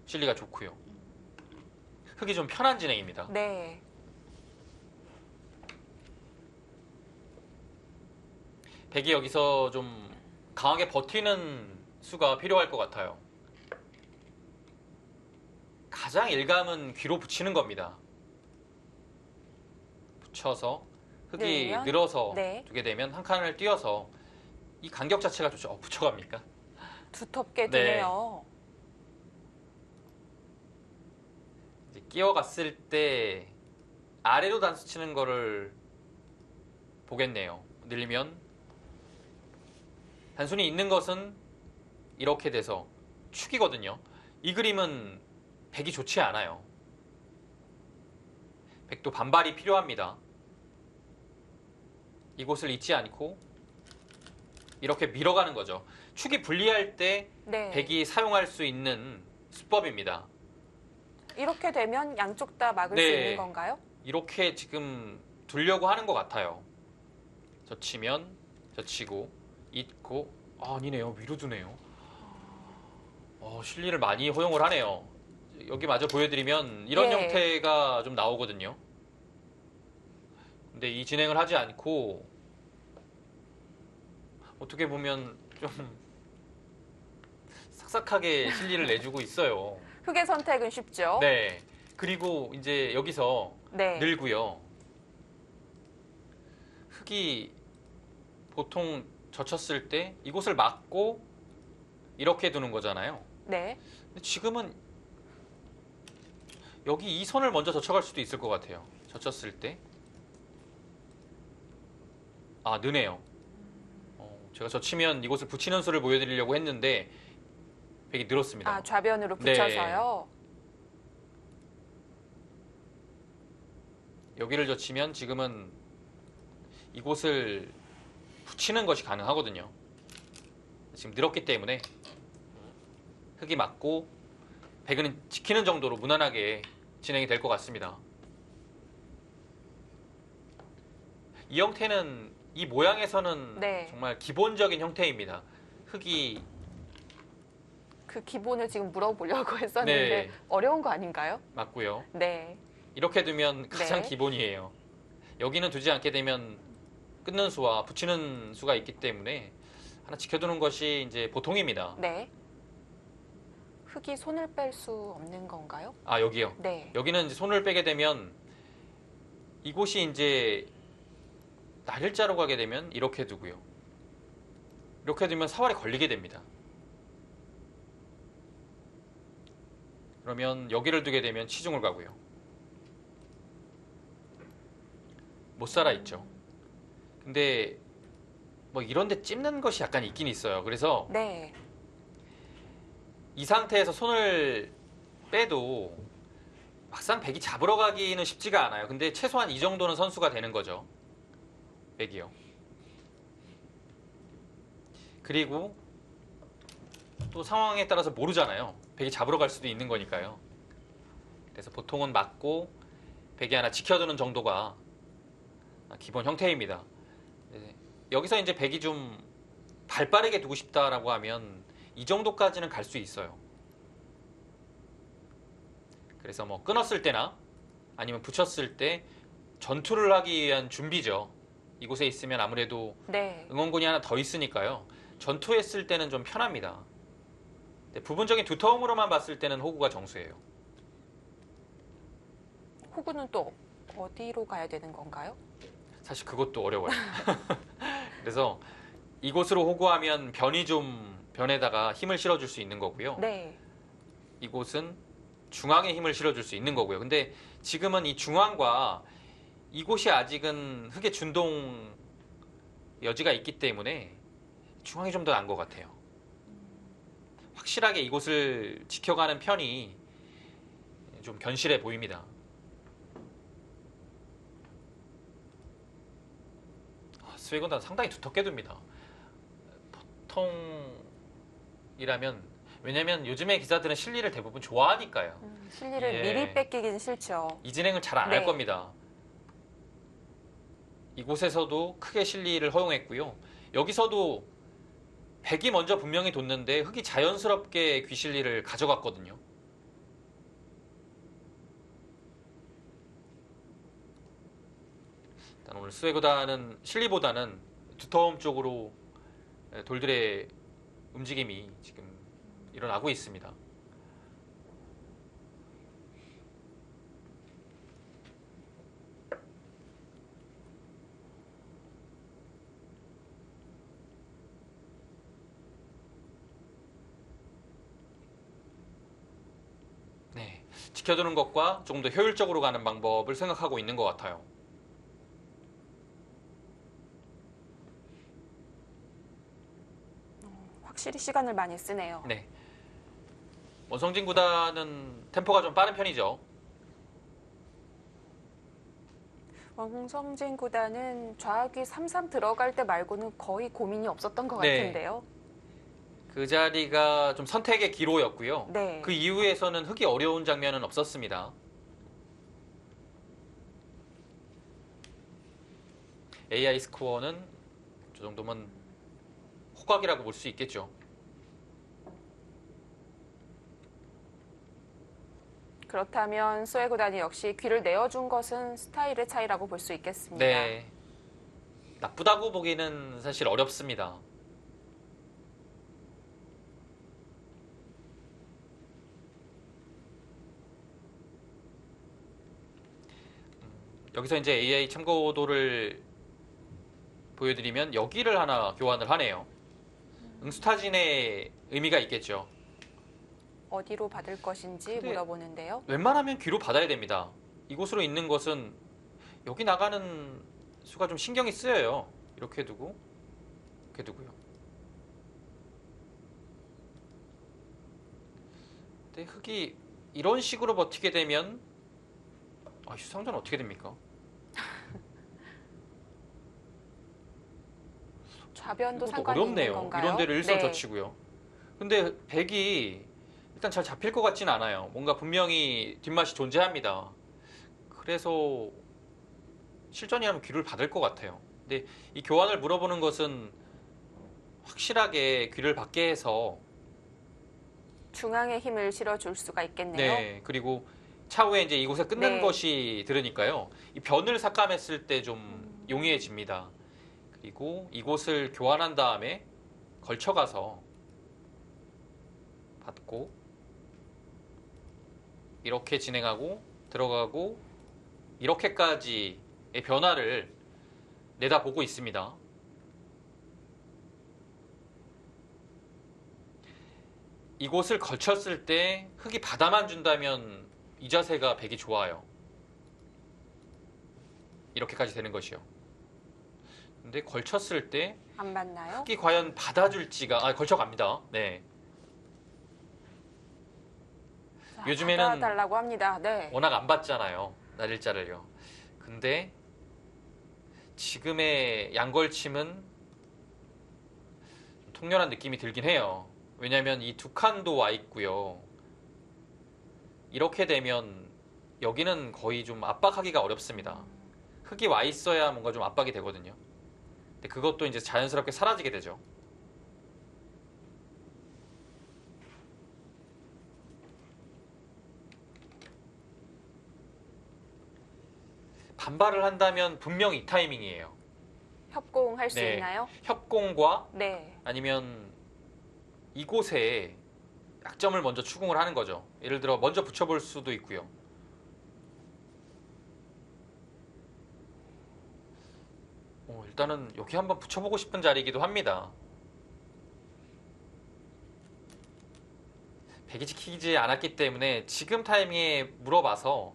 실리가 좋고요. 흙이 좀 편한 진행입니다.
네.
백이 여기서 좀 강하게 버티는 수가 필요할 것 같아요. 가장 일감은 귀로 붙이는 겁니다. 붙여서 흙이
늘면?
늘어서
네.
두게 되면 한 칸을 띄어서 이 간격 자체가 좋죠. 붙여갑니까?
두텁게
네.
두네요.
이제 끼워갔을 때 아래로 단수 치는 거를 보겠네요. 늘리면 단순히 있는 것은 이렇게 돼서 축이거든요. 이 그림은 백이 좋지 않아요. 백도 반발이 필요합니다. 이곳을 잊지 않고 이렇게 밀어가는 거죠. 축이 불리할 때
네.
백이 사용할 수 있는 수법입니다.
이렇게 되면 양쪽 다 막을 수
네.
있는 건가요?
이렇게 지금 두려고 하는 것 같아요. 젖히면 젖히고 잊고 아니네요. 위로 두네요. 실리를 많이 허용을 하네요. 여기 마저 보여드리면 이런
예.
형태가 좀 나오거든요. 근데 이 진행을 하지 않고 어떻게 보면 좀 삭삭하게 실리를 내주고 있어요.
흙의 선택은 쉽죠.
네. 그리고 이제 여기서
네.
늘고요. 흙이 보통 젖혔을 때 이곳을 막고 이렇게 두는 거잖아요.
네.
근데 지금은 여기 이 선을 먼저 젖혀갈 수도 있을 것 같아요. 젖혔을 때. 느네요. 제가 젖히면 이곳을 붙이는 수를 보여드리려고 했는데 백이 늘었습니다.
좌변으로
네.
붙여서요.
여기를 젖히면 지금은 이곳을 붙이는 것이 가능하거든요. 지금 늘었기 때문에 흙이 맞고 백은 지키는 정도로 무난하게 진행이 될 것 같습니다. 이 형태는 이 모양에서는
네.
정말 기본적인 형태입니다. 흙이
그 기본을 지금 물어보려고 했었는데
네.
어려운 거 아닌가요?
맞고요.
네.
이렇게 두면 가장
네.
기본이에요. 여기는 두지 않게 되면 끊는 수와 붙이는 수가 있기 때문에 하나 지켜두는 것이 이제 보통입니다.
네. 흙이 손을 뺄 수 없는 건가요?
여기요.
네.
여기는 이제 손을 빼게 되면 이곳이 이제 날일자로 가게 되면 이렇게 두고요. 이렇게 두면 사활에 걸리게 됩니다. 그러면 여기를 두게 되면 치중을 가고요. 못 살아 있죠. 근데 뭐 이런 데 찝는 것이 약간 있긴 있어요. 그래서
네.
이 상태에서 손을 빼도 막상 백이 잡으러 가기는 쉽지가 않아요. 근데 최소한 이 정도는 선수가 되는 거죠. 백이요. 그리고 또 상황에 따라서 모르잖아요. 백이 잡으러 갈 수도 있는 거니까요. 그래서 보통은 맞고 백이 하나 지켜두는 정도가 기본 형태입니다. 여기서 이제 백이 좀 발빠르게 두고 싶다라고 하면 이 정도까지는 갈 수 있어요. 그래서 뭐 끊었을 때나 아니면 붙였을 때 전투를 하기 위한 준비죠. 이곳에 있으면 아무래도
네.
응원군이 하나 더 있으니까요. 전투했을 때는 좀 편합니다. 부분적인 두터움으로만 봤을 때는 호구가 정수예요.
호구는 또 어디로 가야 되는 건가요?
사실 그것도 어려워요. 그래서 이곳으로 호구하면 변에다가 힘을 실어줄 수 있는 거고요.
네.
이곳은 중앙에 힘을 실어줄 수 있는 거고요. 근데 지금은 이 중앙과 이곳이 아직은 흙의 준동 여지가 있기 때문에 중앙이 좀 더 나은 것 같아요. 확실하게 이곳을 지켜가는 편이 좀 견실해 보입니다. 스웨건단 상당히 두텁게 둡니다. 보통이라면 왜냐면 요즘에 기사들은 실리를 대부분 좋아하니까요.
실리를
예.
미리 뺏기긴 싫죠.
이 진행을 잘 안 할
네.
겁니다. 이곳에서도 크게 실리를 허용했고요. 여기서도 백이 먼저 분명히 뒀는데 흑이 자연스럽게 귀실리를 가져갔거든요. 일단 오늘 스웨구단은 실리보다는 두터움 쪽으로 돌들의 움직임이 지금 일어나고 있습니다. 네, 지켜두는 것과 조금 더 효율적으로 가는 방법을 생각하고 있는 것 같아요.
확실히 시간을 많이 쓰네요.
네, 원성진 구단은 템포가 좀 빠른 편이죠.
왕성진 구단은 좌악이 3-3 들어갈 때 말고는 거의 고민이 없었던 것
네.
같은데요.
그 자리가 좀 선택의 기로였고요.
네.
그 이후에서는 흑이 어려운 장면은 없었습니다. AI 스코어는 저 정도면 호각이라고 볼 수 있겠죠.
그렇다면 소에 구단이 역시 귀를 내어준 것은 스타일의 차이라고 볼 수 있겠습니다.
네. 나쁘다고 보기는 사실 어렵습니다. 여기서 이제 AI 참고도를 보여드리면 여기를 하나 교환을 하네요. 응수타진의 의미가 있겠죠.
어디로 받을 것인지
근데
물어보는데요.
웬만하면 귀로 받아야 됩니다. 이곳으로 있는 것은 여기 나가는 수가 좀 신경이 쓰여요. 이렇게 두고 이렇게 두고요. 근데 흑이 이런 식으로 버티게 되면 휴상전 어떻게 됩니까?
좌변도
이것도
상관이 있는
어렵네요.
건가요?
이런 데를 일선
네.
젖히고요. 근데 백이 일단 잘 잡힐 것 같진 않아요. 뭔가 분명히 뒷맛이 존재합니다. 그래서 실전이라면 귀를 받을 것 같아요. 근데 이 교환을 물어보는 것은 확실하게 귀를 받게 해서
중앙에 힘을 실어줄 수가 있겠네요.
네, 그리고 차후에 이제 이곳에 끊는
네.
것이 들으니까요. 이 변을 삭감했을 때 좀 용이해집니다. 그리고 이곳을 교환한 다음에 걸쳐가서 받고 이렇게 진행하고 들어가고 이렇게까지의 변화를 내다보고 있습니다. 이곳을 걸쳤을 때 흑이 받아만 준다면 이 자세가 백이 좋아요. 이렇게까지 되는 것이요. 근데 걸쳤을 때
안 맞나요?
흑이 과연 받아줄지가 걸쳐갑니다. 네.
자,
요즘에는
받아달라고 합니다. 네.
워낙 안 받잖아요. 날일자를요. 근데 지금의 양걸침은 통렬한 느낌이 들긴 해요. 왜냐하면 이 두 칸도 와 있고요. 이렇게 되면 여기는 거의 좀 압박하기가 어렵습니다. 흑이 와 있어야 뭔가 좀 압박이 되거든요. 근데 그것도 이제 자연스럽게 사라지게 되죠. 반발을 한다면 분명히 이 타이밍이에요.
협공할 수
네.
있나요?
협공과
네.
아니면 이곳에 약점을 먼저 추궁을 하는 거죠. 예를 들어 먼저 붙여볼 수도 있고요. 일단은 여기 한번 붙여보고 싶은 자리이기도 합니다. 백이 지키지 않았기 때문에 지금 타이밍에 물어봐서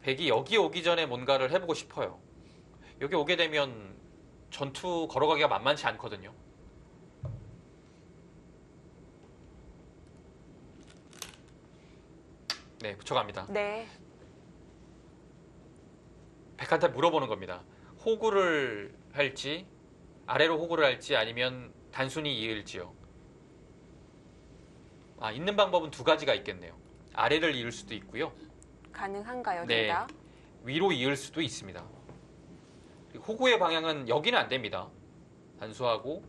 백이 여기 오기 전에 뭔가를 해보고 싶어요. 여기 오게 되면 전투 걸어가기가 만만치 않거든요. 네, 붙여갑니다.
네.
백한테 물어보는 겁니다. 호구를 할지 아래로 호구를 할지 아니면 단순히 이을지요. 있는 방법은 두 가지가 있겠네요. 아래를 이을 수도 있고요.
가능한가요,
네.
둘 다?
위로 이을 수도 있습니다. 호구의 방향은 여기는 안 됩니다. 단수하고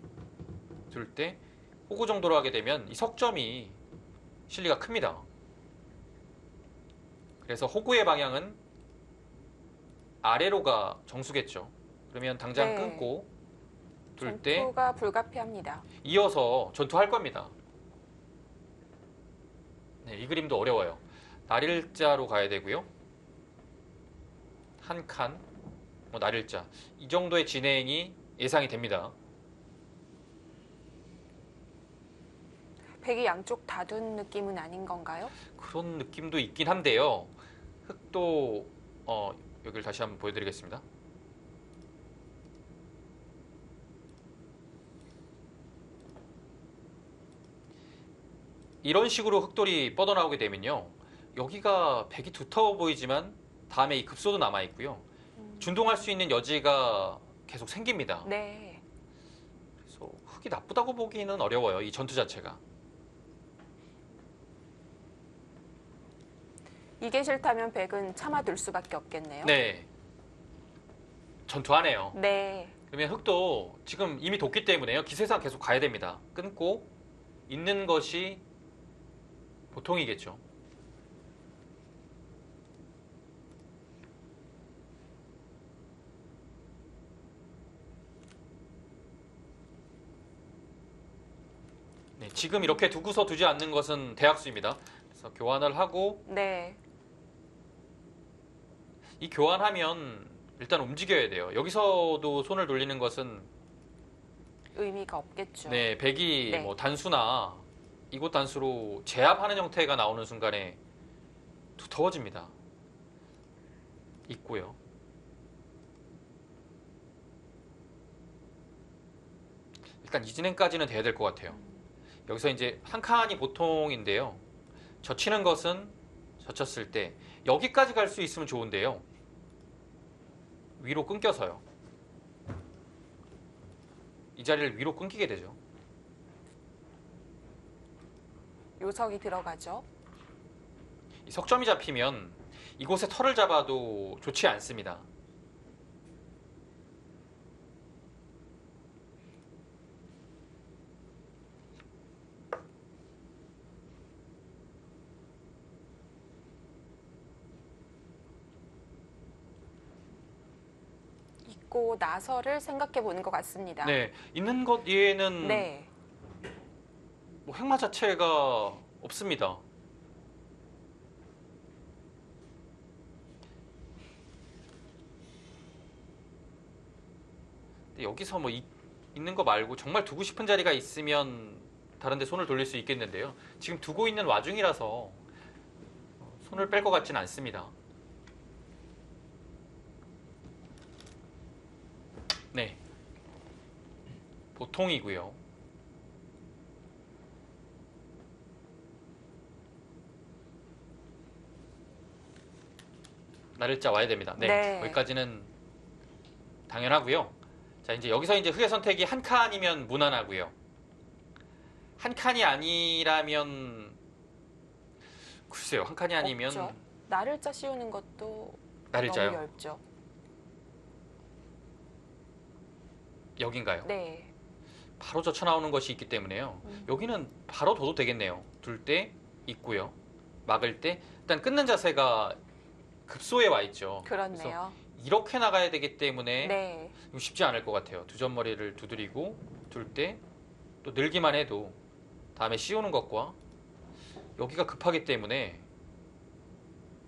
둘 때 호구 정도로 하게 되면 이 석점이 실리가 큽니다. 그래서 호구의 방향은 아래로가 정수겠죠. 그러면 당장
네.
끊고 둘 때
전투가 불가피합니다.
이어서 전투할 겁니다. 네, 이 그림도 어려워요. 날일자로 가야 되고요. 한 칸, 날일자. 이 정도의 진행이 예상이 됩니다.
백이 양쪽 다 둔 느낌은 아닌 건가요?
그런 느낌도 있긴 한데요. 흑도 여기를 다시 한번 보여드리겠습니다. 이런 식으로 흑돌이 뻗어나오게 되면요. 여기가 백이 두터워 보이지만 다음에 이 급소도 남아있고요. 준동할 수 있는 여지가 계속 생깁니다.
네.
그래서 흑이 나쁘다고 보기는 어려워요. 이 전투 자체가.
이게 싫다면 백은 참아둘 수밖에 없겠네요.
네. 전투하네요.
네.
그러면 흑도 지금 이미 뒀기 때문에요. 기세상 계속 가야 됩니다. 끊고 있는 것이 보통이겠죠. 네, 지금 이렇게 두고서 두지 않는 것은 대학수입니다. 그래서 교환을 하고
네.
이 교환하면 일단 움직여야 돼요. 여기서도 손을 돌리는 것은
의미가 없겠죠.
네, 백이
네.
뭐 단수나 이곳 단수로 제압하는 형태가 나오는 순간에 두터워집니다. 있고요. 일단 이 진행까지는 돼야 될 것 같아요. 여기서 이제 한 칸이 보통인데요. 젖히는 것은 젖혔을 때 여기까지 갈 수 있으면 좋은데요. 위로 끊겨서요. 이 자리를 위로 끊기게 되죠.
요석이 들어가죠.
이 석점이 잡히면 이곳에 털을 잡아도 좋지 않습니다.
있고 나서를 생각해 보는 것 같습니다.
네, 있는 것 이외에는
네.
뭐 획마 자체가 없습니다. 근데 여기서 뭐 있는 거 말고 정말 두고 싶은 자리가 있으면 다른 데 손을 돌릴 수 있겠는데요. 지금 두고 있는 와중이라서 손을 뺄 것 같지는 않습니다. 네, 보통이고요. 날일자 와야 됩니다. 네,
네.
거기까지는 당연하고요. 자, 이제 여기서 이제 흑의 선택이 한 칸이면 무난하고요. 한 칸이 아니라면 글쎄요, 한 칸이 아니면
없죠. 날일자 씌우는 것도
날일자요?
너무 얇죠.
여긴가요?
네.
바로 젖혀 나오는 것이 있기 때문에요. 여기는 바로 둬도 되겠네요. 둘 때 있고요. 막을 때 일단 끊는 자세가 급소에 와 있죠.
그렇네요.
이렇게 나가야 되기 때문에
네.
이거 쉽지 않을 것 같아요. 두 점머리를 두드리고 둘 때 또 늘기만 해도 다음에 씌우는 것과 여기가 급하기 때문에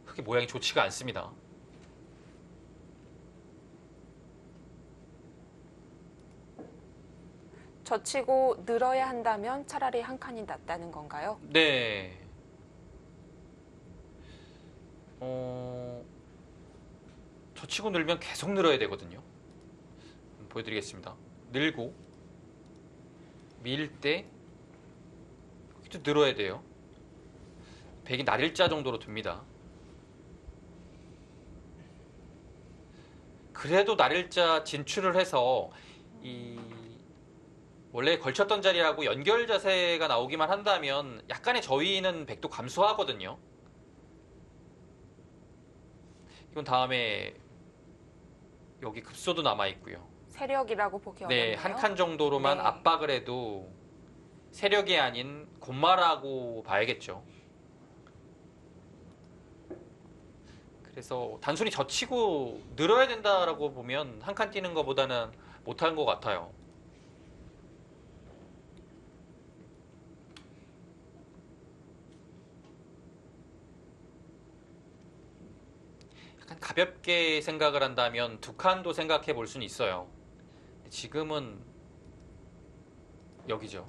흑의 모양이 좋지가 않습니다.
젖히고 늘어야 한다면 차라리 한 칸이 낫다는 건가요?
네. 젖히고 늘면 계속 늘어야 되거든요. 보여드리겠습니다. 늘고 밀 때 여기도 늘어야 돼요. 백이 날일자 정도로 둡니다. 그래도 날일자 진출을 해서 이
원래 걸쳤던 자리하고 연결 자세가 나오기만 한다면 약간의 저위는 백도 감소하거든요. 이건 다음에 여기 급소도 남아 있고요.
세력이라고 보기
네,
어렵네요.
한 칸 정도로만
네.
압박을 해도 세력이 아닌 곤마라고 봐야겠죠. 그래서 단순히 젖히고 늘어야 된다라고 보면 한 칸 뛰는 것보다는 못한 것 같아요. 약간 가볍게 생각을 한다면 두 칸도 생각해 볼 수는 있어요. 지금은 여기죠.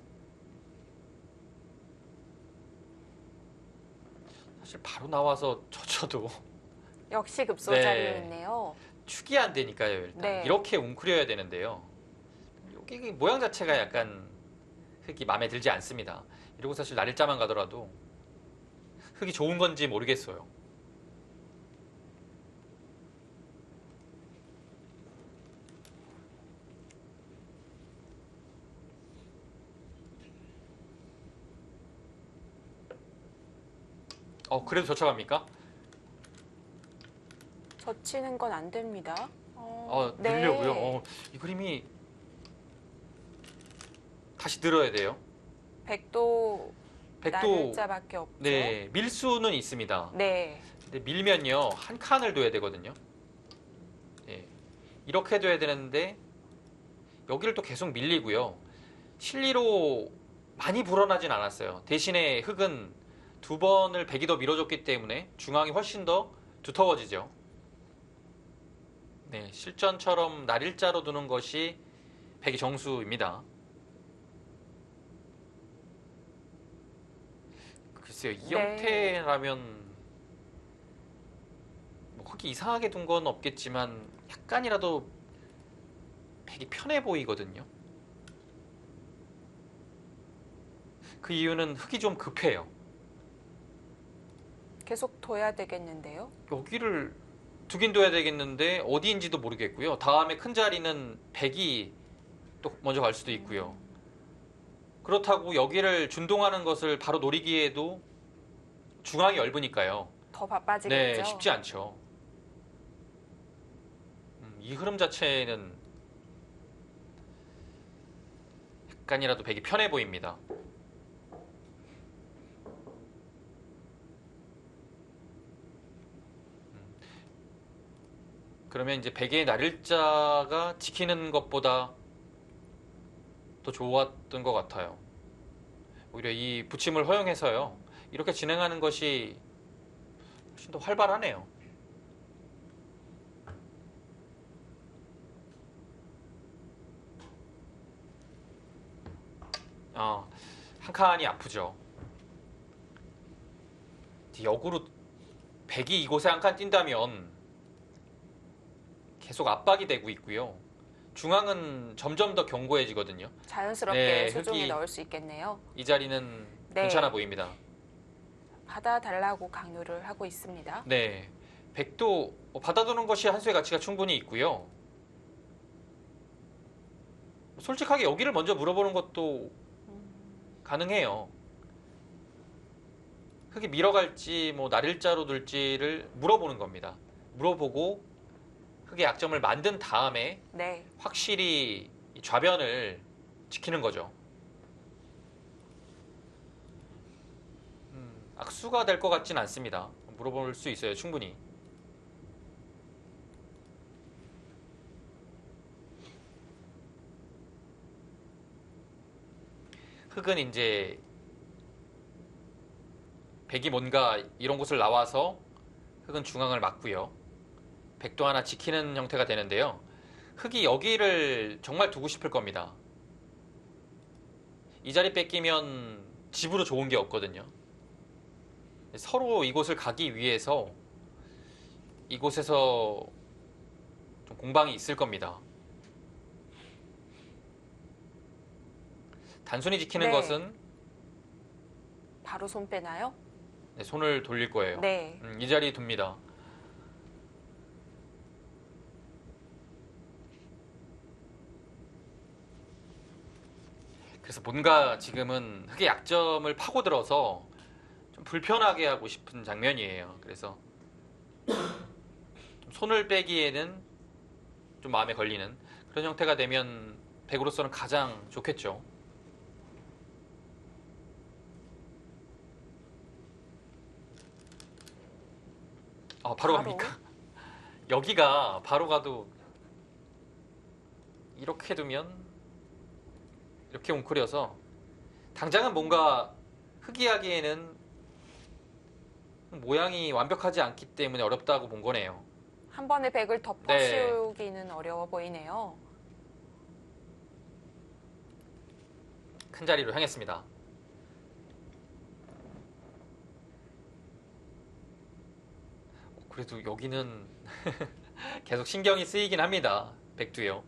사실 바로 나와서 젖혀도
역시 급소
네.
자리에 있네요.
축이 안 되니까요. 일단
네.
이렇게 웅크려야 되는데요. 여기 모양 자체가 약간 흙이 마음에 들지 않습니다. 이러고 사실 날짜만 가더라도 흙이 좋은 건지 모르겠어요. 그래도 젖혀갑니까?
젖히는 건 안 됩니다.
늘려고요.
네.
이 그림이 다시 늘어야 돼요.
백도
백도
날짜밖에 없죠.
네, 밀 수는 있습니다.
네.
근데 밀면요 한 칸을 둬야 되거든요. 네, 이렇게 둬야 되는데 여기를 또 계속 밀리고요. 실리로 많이 불어나진 않았어요. 대신에 흙은 두 번을 백이 더 밀어줬기 때문에 중앙이 훨씬 더 두터워지죠. 네, 실전처럼 날일자로 두는 것이 백의 정수입니다. 글쎄요, 이
네.
형태라면 뭐 흙이 이상하게 둔 건 없겠지만 약간이라도 백이 편해 보이거든요. 그 이유는 흙이 좀 급해요.
계속 둬야 되겠는데요.
여기를 두긴 둬야 되겠는데 어디인지도 모르겠고요. 다음에 큰 자리는 백이 또 먼저 갈 수도 있고요. 그렇다고 여기를 준동하는 것을 바로 노리기에도 중앙이 얇으니까요.
더 바빠지겠죠.
네, 쉽지 않죠. 이 흐름 자체는 약간이라도 백이 편해 보입니다. 그러면 이제 백의 날일자가 지키는 것보다 더 좋았던 것 같아요. 오히려 이 붙임을 허용해서요. 이렇게 진행하는 것이 훨씬 더 활발하네요. 한 칸이 아프죠. 역으로 백이 이곳에 한 칸 뛴다면 계속 압박이 되고 있고요. 중앙은 점점 더 견고해지거든요.
자연스럽게
네,
수중에
흙이-
넣을 수 있겠네요.
이 자리는
네.
괜찮아 보입니다.
받아달라고 강요를 하고 있습니다.
네, 백도 받아두는 것이 한 수의 가치가 충분히 있고요. 솔직하게 여기를 먼저 물어보는 것도 가능해요. 흙이 밀어갈지 뭐 날일자로 둘지를 물어보는 겁니다. 물어보고 흙의 약점을 만든 다음에
네.
확실히 이 좌변을 지키는 거죠. 악수가 될 것 같진 않습니다. 물어볼 수 있어요, 충분히. 흙은 이제 백이 뭔가 이런 곳을 나와서 흙은 중앙을 막고요. 백도 하나 지키는 형태가 되는데요. 흙이 여기를 정말 두고 싶을 겁니다. 이 자리 뺏기면 집으로 좋은 게 없거든요. 서로 이곳을 가기 위해서 이곳에서 좀 공방이 있을 겁니다. 단순히 지키는
네.
것은
바로 손 빼나요?
네, 손을 돌릴 거예요.
네.
이 자리에 둡니다. 그래서 뭔가 지금은 흑의 약점을 파고들어서 좀 불편하게 하고 싶은 장면이에요. 그래서 좀 손을 빼기에는 좀 마음에 걸리는 그런 형태가 되면 백으로서는 가장 좋겠죠. 아, 바로 갑니까? 여기가 바로 가도 이렇게 두면 이렇게 웅크려서 당장은 뭔가 흑이하기에는 모양이 완벽하지 않기 때문에 어렵다고 본 거네요.
한 번에 백을 덮어 씌우기는 어려워 보이네요.
큰 자리로 향했습니다. 그래도 여기는 계속 신경이 쓰이긴 합니다. 백두요.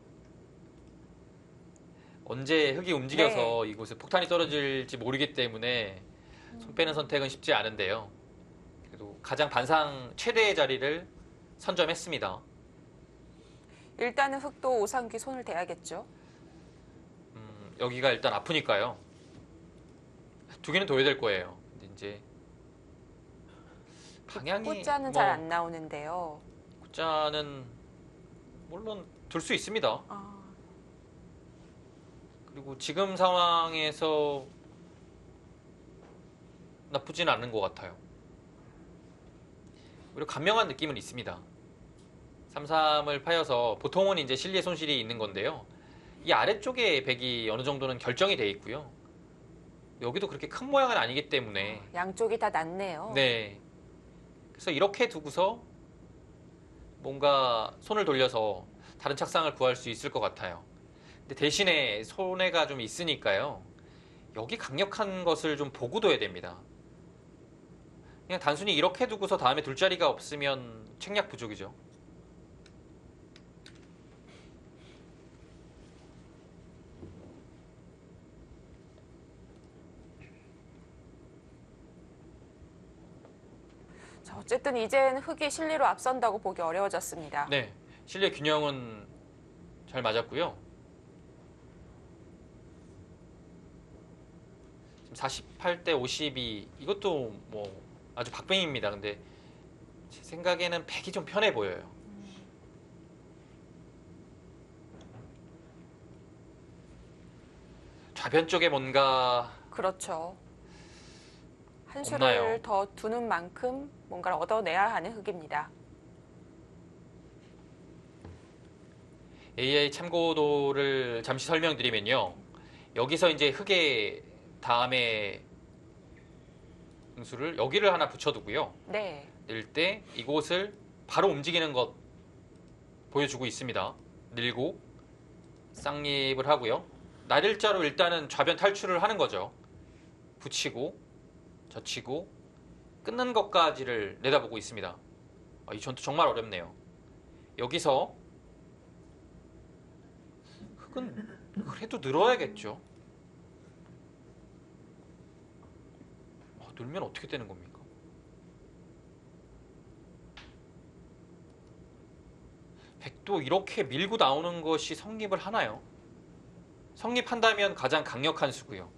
언제 흙이 움직여서 이곳에 폭탄이 떨어질지 모르기 때문에 손 빼는 선택은 쉽지 않은데요. 그래도 가장 반상 최대의 자리를 선점했습니다.
일단은 흑도 오상귀 손을 대야겠죠.
여기가 일단 아프니까요. 두 개는 둬야 될 거예요. 근데 이제 방향이
꽃자는 잘 안 나오는데요.
꽃자는 물론 둘 수 있습니다. 그리고 지금 상황에서 나쁘진 않은 것 같아요. 오히려 간명한 느낌은 있습니다. 3-3을 파여서 보통은 이제 실리의 손실이 있는 건데요. 이 아래쪽에 백이 어느 정도는 결정이 돼 있고요. 여기도 그렇게 큰 모양은 아니기 때문에
양쪽이 다 낮네요.
네. 그래서 이렇게 두고서 뭔가 손을 돌려서 다른 착상을 구할 수 있을 것 같아요. 근데 대신에 손해가 좀 있으니까요. 여기 강력한 것을 좀 보고 둬야 됩니다. 그냥 단순히 이렇게 두고서 다음에 둘 자리가 없으면 책략 부족이죠.
자, 어쨌든 이젠 흑이 실리로 앞선다고 보기 어려워졌습니다.
네. 실리의 균형은 잘 맞았고요. 지금 48대 52 이것도 뭐 아주 박빙입니다. 근데 제 생각에는 백이 좀 편해 보여요. 좌변 쪽에 뭔가
그렇죠. 한 수를
없나요?
더 두는 만큼 뭔가를 얻어내야 하는 흑입니다.
AI 참고도를 잠시 설명드리면요. 여기서 이제 흑의 다음에 응수를 여기를 하나 붙여두고요.
네.
늘 때 이곳을 바로 움직이는 것 보여주고 있습니다. 늘고 쌍립을 하고요. 날일자로 일단은 좌변 탈출을 하는 거죠. 붙이고 젖히고 끊는 것까지를 내다보고 있습니다. 이 전투 정말 어렵네요. 여기서 흑은 그래도 늘어야겠죠. 늘면 어떻게 되는 겁니까? 백도 이렇게 밀고 나오는 것이 성립을 하나요? 성립한다면 가장 강력한 수고요.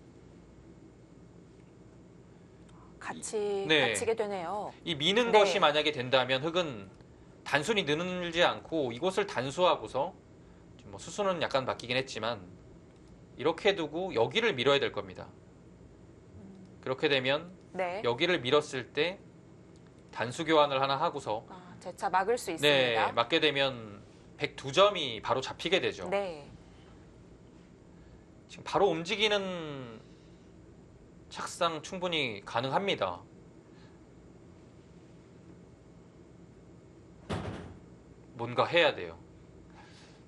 같이
네.
갇히게 되네요.
이 미는
네.
것이 만약에 된다면 흑은 단순히 늘지 않고 이곳을 단수하고서 뭐 수수는 약간 바뀌긴 했지만 이렇게 두고 여기를 밀어야 될 겁니다. 그렇게 되면
네.
여기를 밀었을 때 단수 교환을 하나 하고서
재차 막을 수 있습니다.
네, 맞게 되면 102점이 바로 잡히게 되죠.
네.
지금 바로 움직이는 착상 충분히 가능합니다. 뭔가 해야 돼요.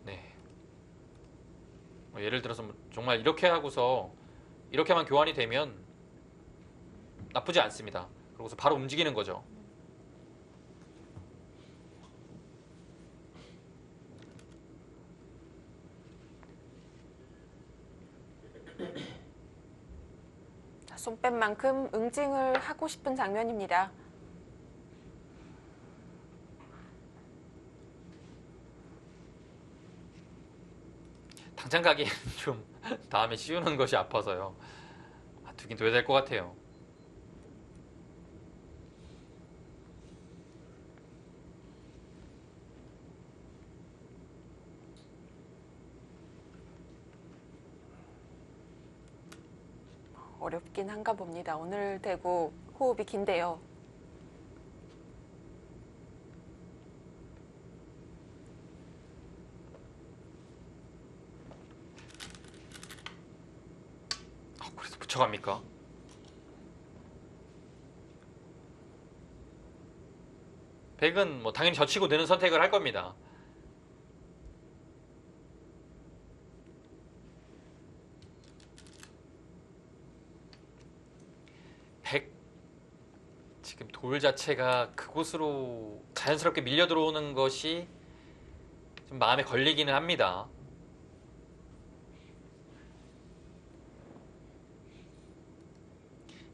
네. 예를 들어서 정말 이렇게 하고서 이렇게만 교환이 되면 나쁘지 않습니다. 그러고서 바로 움직이는 거죠.
자, 손 뺀 만큼 응징을 하고 싶은 장면입니다.
당장 가기에는 좀 다음에 씌우는 것이 아파서요. 두긴 둬야 될 것 같아요.
어렵긴 한가 봅니다. 오늘 대구 호흡이 긴데요.
그래서 붙여갑니까? 백은 뭐 당연히 젖히고 드는 선택을 할 겁니다. 백 지금 돌 자체가 그곳으로 자연스럽게 밀려 들어오는 것이 좀 마음에 걸리기는 합니다.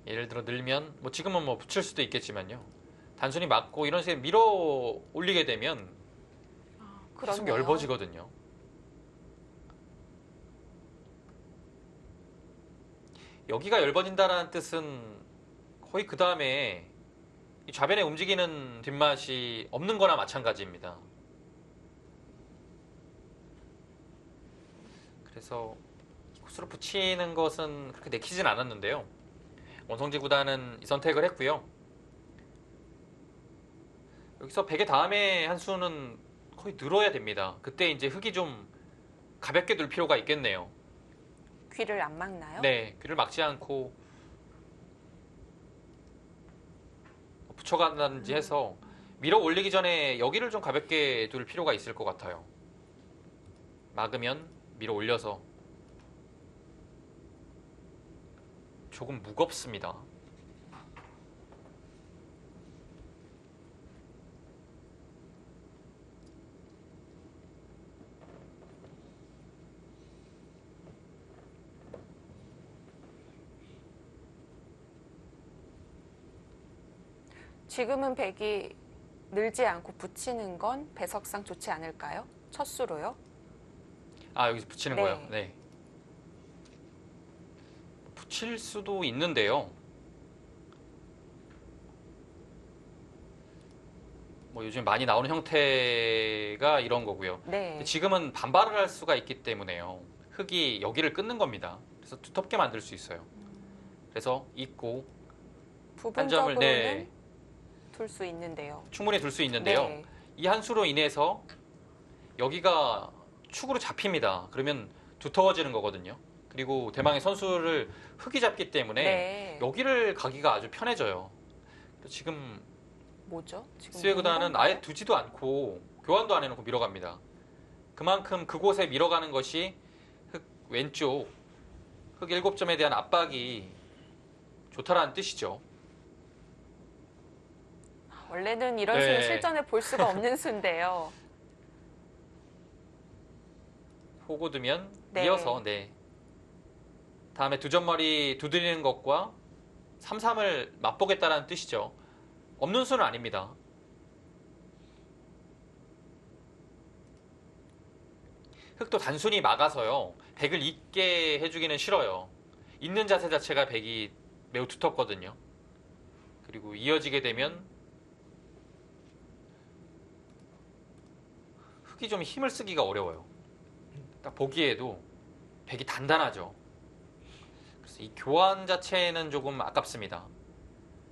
예를 들어 늘면 뭐 지금은 뭐 붙일 수도 있겠지만요. 단순히 맞고 이런 식으로 밀어 올리게 되면 계속
그렇네요.
얇아지거든요. 여기가 얇아진다는 뜻은 거의 그 다음에 이 좌변에 움직이는 뒷맛이 없는 거나 마찬가지입니다. 그래서 코스로 붙이는 것은 그렇게 내키진 않았는데요. 원성지 구단은 이 선택을 했고요. 여기서 백의 다음에 한 수는 거의 늘어야 됩니다. 그때 이제 흙이 좀 가볍게 둘 필요가 있겠네요.
귀를 안 막나요?
네, 귀를 막지 않고 붙여간다든지 해서 밀어 올리기 전에 여기를 좀 가볍게 둘 필요가 있을 것 같아요. 막으면 밀어 올려서 조금 무겁습니다.
지금은 백이 늘지 않고 붙이는 건 배석상 좋지 않을까요? 첫 수로요?
아, 여기서 붙이는
네.
거예요? 네. 붙일 수도 있는데요. 뭐 요즘 많이 나오는 형태가 이런 거고요.
네.
지금은 반발을 할 수가 있기 때문에요. 흙이 여기를 끊는 겁니다. 그래서 두텁게 만들 수 있어요. 그래서 있고 한 점을
부분적으로는 둘 수 있는데요.
충분히 둘 수 있는데요.
네.
이 한 수로 인해서 여기가 축으로 잡힙니다. 그러면 두터워지는 거거든요. 그리고 대망의 선수를 흙이 잡기 때문에
네.
여기를 가기가 아주 편해져요. 지금
뭐죠? 지금
스웨 구단은
뭔가요?
아예 두지도 않고 교환도 안 해놓고 밀어갑니다. 그만큼 그곳에 밀어가는 것이 흙 왼쪽 흙 7점에 대한 압박이 좋다라는 뜻이죠.
원래는 이런
네.
수는 실전에 볼 수가 없는 수인데요.
호구 두면
네.
이어서 다음에 두 점머리 두드리는 것과 3-3을 맛보겠다라는 뜻이죠. 없는 수는 아닙니다. 흙도 단순히 막아서요. 백을 있게 해주기는 싫어요. 있는 자세 자체가 백이 매우 두텁거든요. 그리고 이어지게 되면 흙이 좀 힘을 쓰기가 어려워요. 딱 보기에도 백이 단단하죠. 그래서 이 교환 자체는 조금 아깝습니다.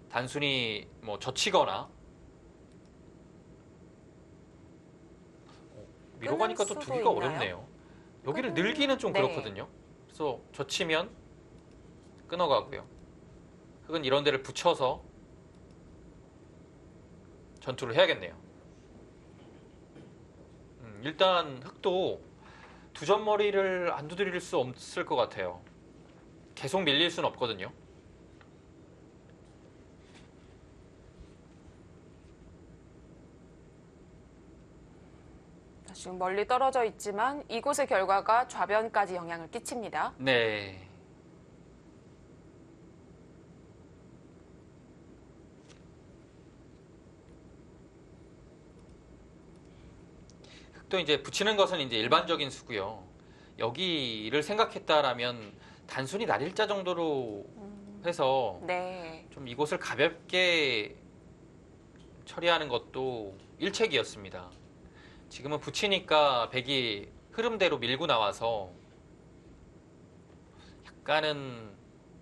단순히 뭐 젖히거나 밀어가니까 또
수도
두기가
있나요?
어렵네요. 여기를
끊는-
늘기는 좀
네.
그렇거든요. 그래서 젖히면 끊어가고요. 흙은 이런 데를 붙여서 전투를 해야겠네요. 일단 흙도 두 점머리를 안 두드릴 수 없을 것 같아요. 계속 밀릴 수는 없거든요.
지금 멀리 떨어져 있지만 이곳의 결과가 좌변까지 영향을 끼칩니다.
네. 흙도 이제 붙이는 것은 이제 일반적인 수고요. 여기를 생각했다라면 단순히 날일자 정도로 해서
네.
좀 이곳을 가볍게 처리하는 것도 일책이었습니다. 지금은 붙이니까 백이 흐름대로 밀고 나와서 약간은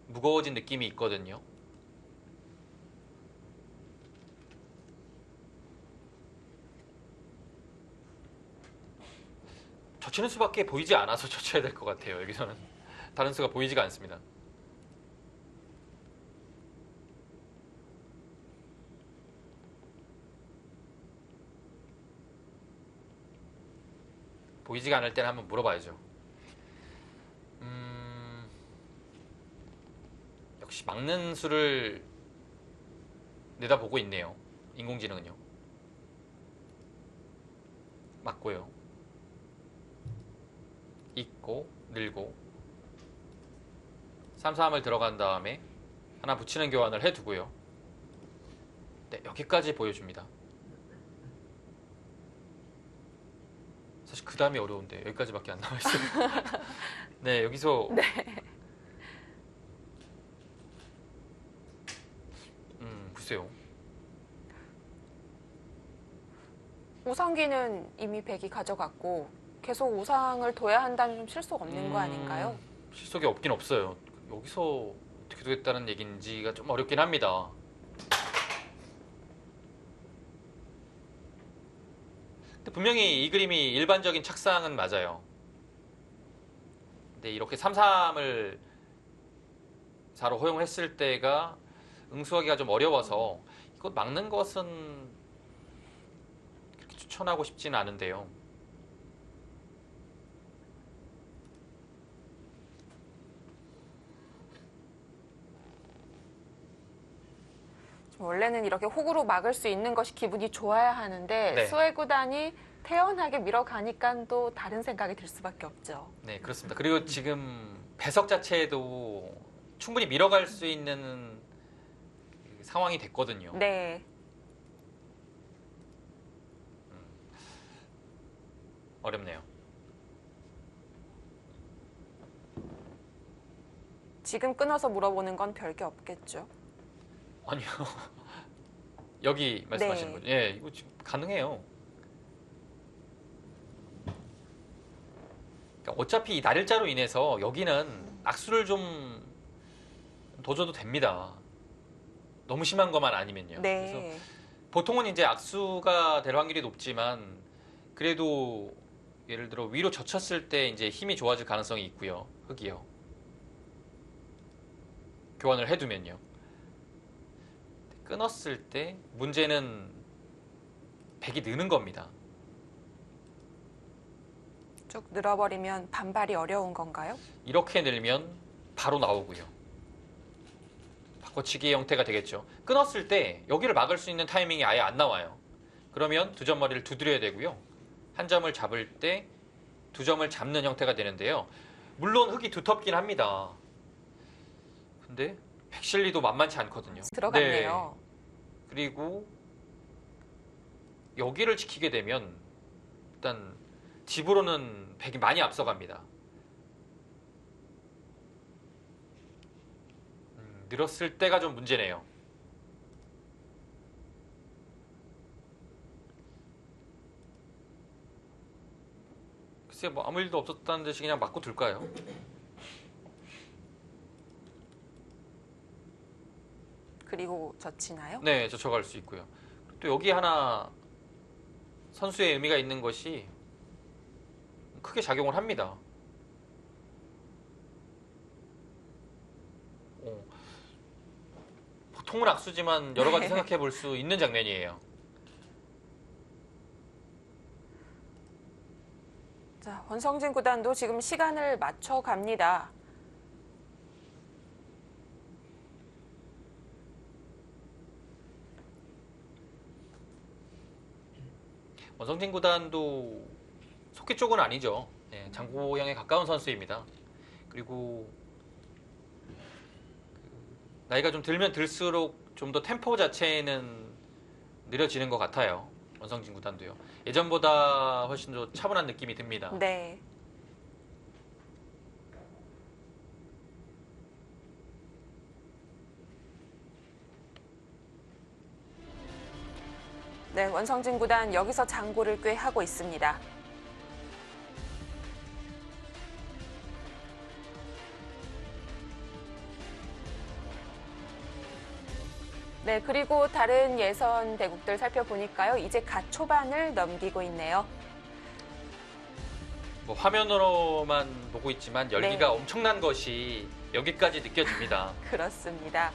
무거워진 느낌이 있거든요. 젖히는 수밖에 보이지 않아서 젖혀야 될 것 같아요. 여기서는 다른 수가 보이지가 않습니다. 보이지가 않을 때는 한번 물어봐야죠. 역시 막는 수를 내다보고 있네요. 인공지능은요. 맞고요. 있고 늘고 3-3을 들어간 다음에 하나 붙이는 교환을 해두고요. 네, 여기까지 보여줍니다. 사실 그 다음이 어려운데 여기까지밖에 안 남아있어요. 네, 여기서
네.
글쎄요.
우상기는 이미 백이 가져갔고 계속 우상을 둬야 한다면 좀 실속 없는 거 아닌가요?
실속이 없긴 없어요. 여기서 어떻게 되겠다는 얘기인지가 좀 어렵긴 합니다. 근데 분명히 이 그림이 일반적인 착상은 맞아요. 근데 이렇게 3-3을 4로 허용했을 때가 응수하기가 좀 어려워서 이것 막는 것은 그렇게 추천하고 싶지는 않은데요.
원래는 이렇게 호구로 막을 수 있는 것이 기분이 좋아야 하는데
네.
수혜 구단이 태연하게 밀어가니까 또 다른 생각이 들 수밖에 없죠.
네, 그렇습니다. 그리고 지금 배석 자체도 충분히 밀어갈 수 있는 상황이 됐거든요.
네.
어렵네요.
지금 끊어서 물어보는 건 별게 없겠죠.
아니요. 여기 말씀하시는
네.
거죠? 예, 이거 지금 가능해요. 그러니까 어차피 이 날일자로 인해서 여기는 악수를 좀 더 줘도 됩니다. 너무 심한 것만 아니면요.
네.
그래서 보통은 이제 악수가 될 확률이 높지만 그래도 예를 들어 위로 젖혔을 때 이제 힘이 좋아질 가능성이 있고요. 흙이요. 교환을 해두면요. 끊었을 때 문제는 백이 느는 겁니다.
쭉 늘어버리면 반발이 어려운 건가요?
이렇게 늘면 바로 나오고요. 바꿔치기 형태가 되겠죠. 끊었을 때 여기를 막을 수 있는 타이밍이 아예 안 나와요. 그러면 두 점 머리를 두드려야 되고요. 한 점을 잡을 때 두 점을 잡는 형태가 되는데요. 물론 흙이 두텁긴 합니다. 근데 백실리도 만만치 않거든요.
들어갔네요.
네. 그리고 여기를 지키게 되면 일단 집으로는 백이 많이 앞서갑니다. 늘었을 때가 좀 문제네요. 글쎄 뭐 아무 일도 없었다는 듯이 그냥 맞고 둘까요?
그리고 젖히나요?
네, 젖혀갈 수 있고요. 또 여기 하나 선수의 의미가 있는 것이 크게 작용을 합니다. 보통은 악수지만 여러 가지 생각해 볼 수 있는 장면이에요.
자, 원성진 구단도 지금 시간을 맞춰 갑니다.
원성진 구단도 속기 쪽은 아니죠. 네, 장고형에 가까운 선수입니다. 그리고 나이가 좀 들면 들수록 좀 더 템포 자체는 느려지는 것 같아요. 원성진 구단도요. 예전보다 훨씬 더 차분한 느낌이 듭니다.
네. 네, 원성진 구단 여기서 장고를 꽤 하고 있습니다. 네, 그리고 다른 예선 대국들 살펴보니까요. 이제 갓 초반을 넘기고 있네요.
뭐 화면으로만 보고 있지만 열기가
네.
엄청난 것이 여기까지 느껴집니다.
그렇습니다.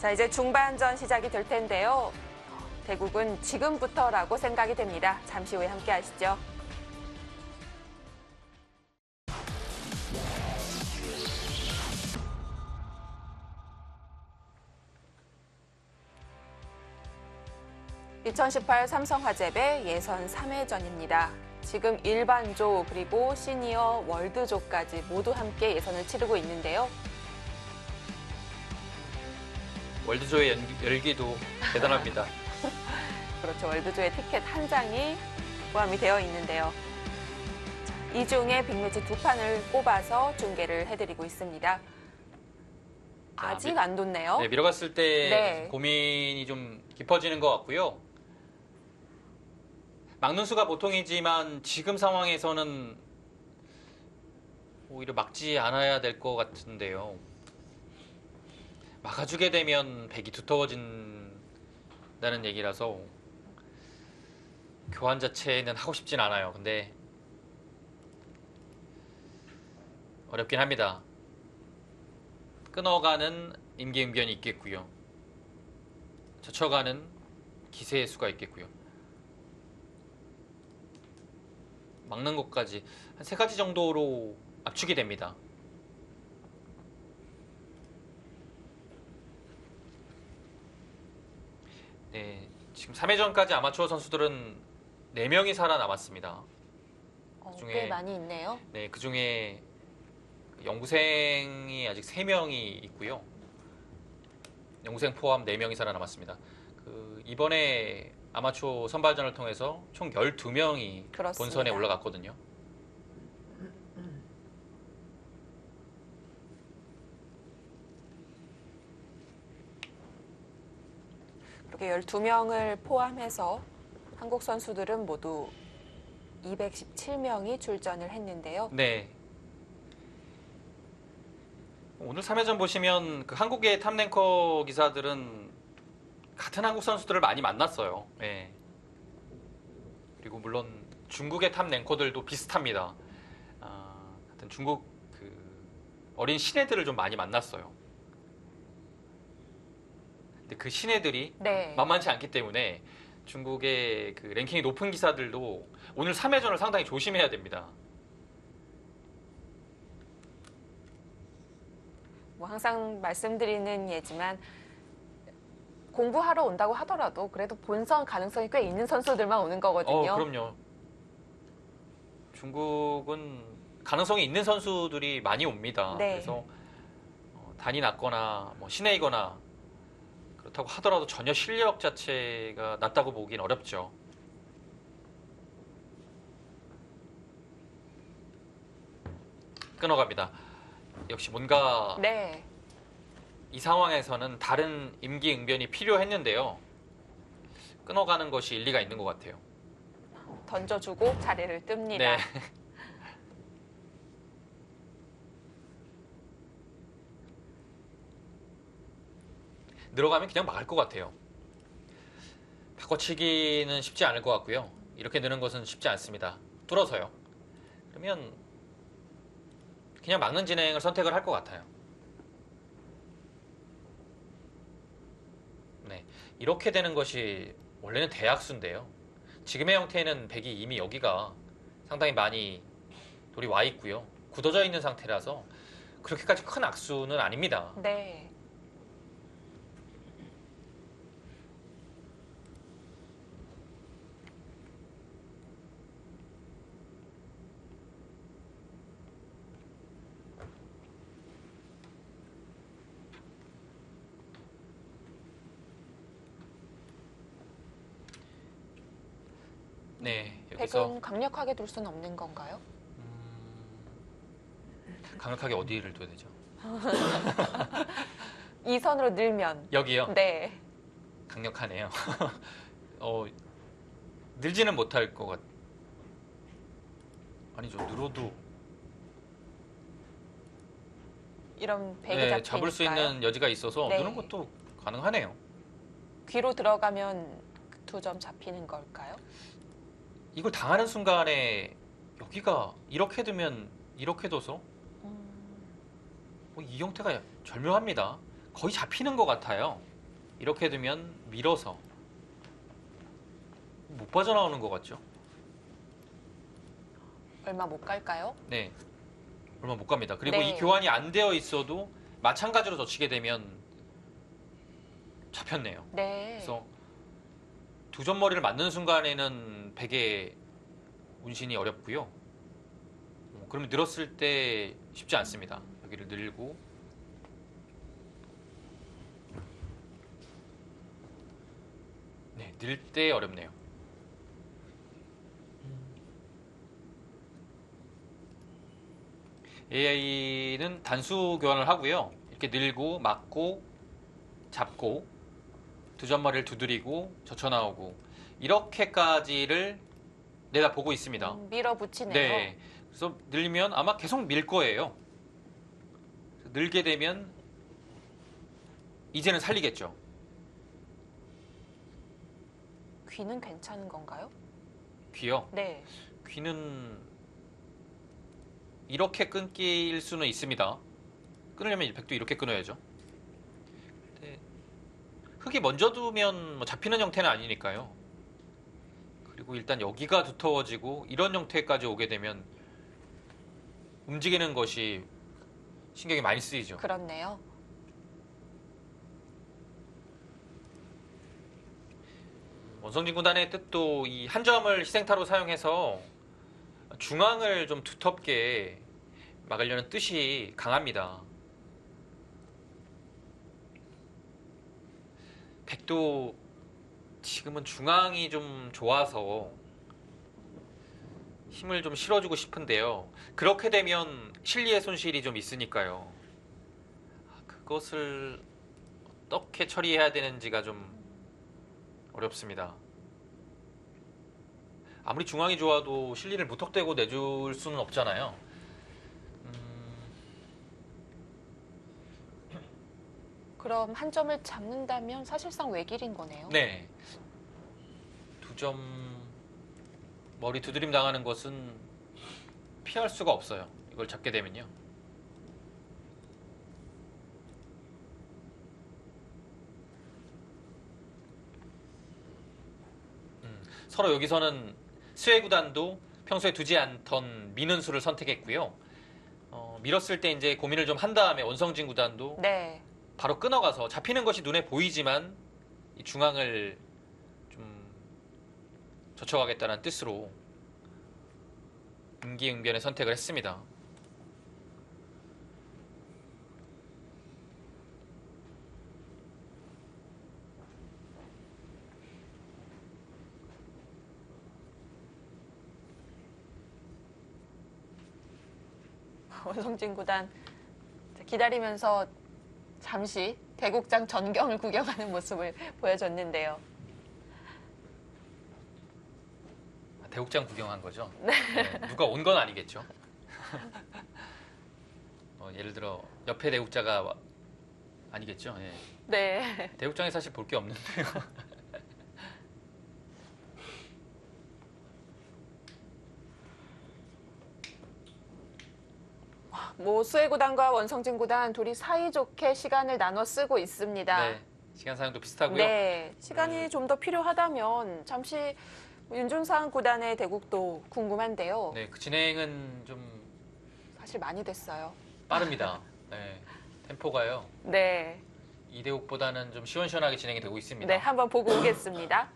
자, 이제 중반전 시작이 될 텐데요. 대국은 지금부터라고 생각이 됩니다. 잠시 후에 함께 하시죠. (2018) 삼성화재배 예선 3회전입니다. 지금 일반조 그리고 시니어 월드조까지 모두 함께 예선을 치르고 있는데요.
월드조의 열기도 대단합니다.
그렇죠. 월드조의 티켓 한 장이 포함이 되어 있는데요. 자, 이 중에 빅매치 2판을 꼽아서 중계를 해드리고 있습니다. 아직 안 돋네요.
네, 밀어갔을 때
네.
고민이 좀 깊어지는 것 같고요. 막는 수가 보통이지만 지금 상황에서는 오히려 막지 않아야 될 것 같은데요. 막아주게 되면 백이 두터워진다는 얘기라서 교환 자체는 하고 싶진 않아요. 근데 어렵긴 합니다. 끊어가는 임기응변이 있겠고요. 젖혀가는 기세의 수가 있겠고요. 막는 것까지 한 3가지 정도로 압축이 됩니다. 네, 지금 3회전까지 아마추어 선수들은 4명이 살아남았습니다.
꽤 많이 있네요.
네, 그중에 연구생이 아직 3명이 있고요. 연구생 포함 4명이 살아남았습니다. 이번에 아마추어 선발전을 통해서 총 12명이
그렇습니다.
본선에 올라갔거든요.
그렇게 12명을 포함해서 한국 선수들은 모두 217명이 출전을 했는데요.
네. 오늘 3회전 보시면 그 한국의 탑랭커 기사들은 같은 한국 선수들을 많이 만났어요. 네. 그리고 물론 중국의 탑랭커들도 비슷합니다. 하여튼 중국 그 어린 신예들을 좀 많이 만났어요. 근데 그 신예들이
네.
만만치 않기 때문에 중국의 그 랭킹이 높은 기사들도 오늘 3회전을 상당히 조심해야 됩니다.
뭐 항상 말씀드리는 예지만 공부하러 온다고 하더라도 그래도 본선 가능성이 꽤 있는 선수들만 오는 거거든요.
그럼요. 중국은 가능성이 있는 선수들이 많이 옵니다.
네.
그래서 단이 낮거나 뭐 신예이거나 그렇다고 하더라도 전혀 실력 자체가 낮다고 보긴 어렵죠. 끊어갑니다. 역시 뭔가
네.
이 상황에서는 다른 임기응변이 필요했는데요. 끊어가는 것이 일리가 있는 것 같아요.
던져주고 자리를 뜹니다.
네. 늘어가면 그냥 막을 것 같아요. 바꿔치기는 쉽지 않을 것 같고요. 이렇게 느는 것은 쉽지 않습니다. 뚫어서요. 그러면 그냥 막는 진행을 선택을 할 것 같아요. 네, 이렇게 되는 것이 원래는 대약수인데요. 지금의 형태는 백이 이미 여기가 상당히 많이 돌이 와 있고요. 굳어져 있는 상태라서 그렇게까지 큰 악수는 아닙니다.
네.
네, 여기서
백은 강력하게 둘 수는 없는 건가요?
강력하게 어디를 둬야 되죠?
이 선으로 늘면.
여기요?
네.
강력하네요.
늘지는 못할 것 아니죠. 늘어도
이런 백이
네,
잡히니까요.
잡을 수 있는 여지가 있어서
네.
느는 것도 가능하네요.
귀로 들어가면 2점 잡히는 걸까요?
이걸 당하는 순간에 여기가 이렇게 두면 이렇게 둬서 이 형태가 절묘합니다. 거의 잡히는 것 같아요. 이렇게 두면 밀어서 못 빠져나오는 것 같죠?
얼마 못 갈까요?
네, 얼마 못 갑니다. 그리고
네.
이 교환이 안 되어 있어도 마찬가지로 젖히게 되면 잡혔네요.
네.
그래서 2점 머리를 맞는 순간에는 백의 운신이 어렵고요. 그러면 늘었을 때 쉽지 않습니다. 여기를 늘고 네, 늘 때 어렵네요. AI는 단수 교환을 하고요. 이렇게 늘고 막고 잡고 2점 머리를 두드리고 젖혀나오고 이렇게까지를 내다보고 있습니다.
밀어붙이네요.
네, 그래서 늘면 아마 계속 밀 거예요. 늘게 되면 이제는 살리겠죠.
귀는 괜찮은 건가요?
귀요.
네.
귀는 이렇게 끊길 수는 있습니다. 끊으려면 백도 이렇게 끊어야죠. 근데 흙이 먼저 두면 뭐 잡히는 형태는 아니니까요. 그리고 일단 여기가 두터워지고 이런 형태까지 오게 되면 움직이는 것이 신경이 많이 쓰이죠.
그렇네요.
원성진 구단의 뜻도 이 한 점을 희생타로 사용해서 중앙을 좀 두텁게 막으려는 뜻이 강합니다. 백도 지금은 중앙이 좀 좋아서 힘을 좀 실어주고 싶은데요. 그렇게 되면 실리의 손실이 좀 있으니까요. 그것을 어떻게 처리해야 되는지가 좀 어렵습니다. 아무리 중앙이 좋아도 실리를 무턱대고 내줄 수는 없잖아요.
그럼 한 점을 잡는다면 사실상 외길인 거네요.
네. 2점 머리 두드림 당하는 것은 피할 수가 없어요. 이걸 잡게 되면요. 서로 여기서는 스웨 구단도 평소에 두지 않던 미는 수를 선택했고요. 밀었을 때 이제 고민을 좀 한 다음에 원성진 구단도
네.
바로 끊어가서 잡히는 것이 눈에 보이지만 이 중앙을 좀 젖혀가겠다는 뜻으로 임기응변의 선택을 했습니다.
원성진 구단 기다리면서 잠시 대국장 전경을 구경하는 모습을 보여줬는데요.
대국장 구경한 거죠? 네, 누가 온 건 아니겠죠? 예를 들어 옆에 대국자가 아니겠죠? 예.
네.
대국장에 사실 볼 게 없는데요.
스웨 구단과 원성진 구단 둘이 사이좋게 시간을 나눠 쓰고 있습니다.
네, 시간 사용도 비슷하고요.
네, 시간이 좀 더 필요하다면 잠시 윤준상 구단의 대국도 궁금한데요.
네, 그 진행은 좀
사실 많이 됐어요.
빠릅니다. 네, 템포가요.
네,
이대국보다는 좀 시원시원하게 진행이 되고 있습니다.
네, 한번 보고 오겠습니다.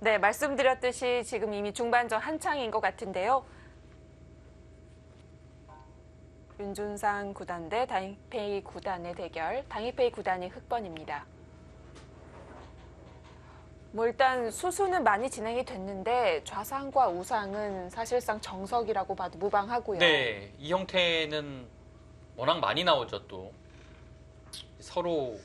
네, 말씀드렸듯이 지금 이미 중반전 한창인 것 같은데요. 윤준상 구단 대 당이페이 구단의 대결, 당이페이 구단이 흑번입니다. 일단 수수는 많이 진행이 됐는데 좌상과 우상은 사실상 정석이라고 봐도 무방하고요.
네, 이 형태는 워낙 많이 나오죠. 또 서로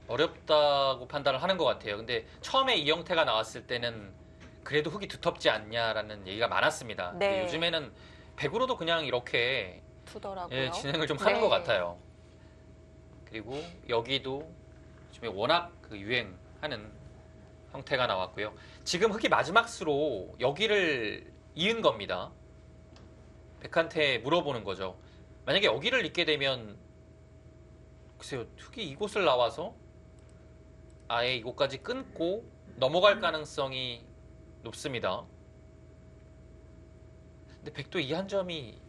어렵다고 판단을 하는 것 같아요. 근데 처음에 이 형태가 나왔을 때는 그래도 흙이 두텁지 않냐라는 얘기가 많았습니다.
네.
근데 요즘에는 백으로도 그냥 이렇게
두더라고요.
진행을 좀 하는
네.
것 같아요. 그리고 여기도 요즘에 워낙 그 유행하는 형태가 나왔고요. 지금 흙이 마지막 수로 여기를 이은 겁니다. 백한테 물어보는 거죠. 만약에 여기를 잇게 되면 글쎄요, 흙이 이곳을 나와서 아예 이곳까지 끊고 넘어갈 가능성이 높습니다. 근데 백도 이 한 점이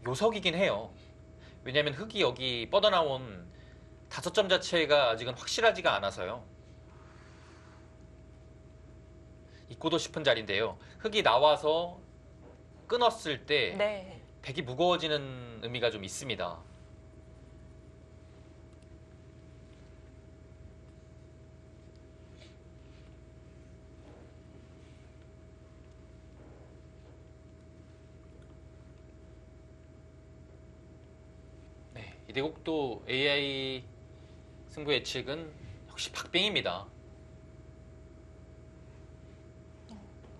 요석이긴 해요. 왜냐하면 흙이 여기 뻗어나온 5점 자체가 아직은 확실하지가 않아서요. 잊고도 싶은 자리인데요. 흙이 나와서 끊었을 때
네.
백이 무거워지는 의미가 좀 있습니다. 네, 이 대국도 AI 승부 예측은 역시 박빙입니다.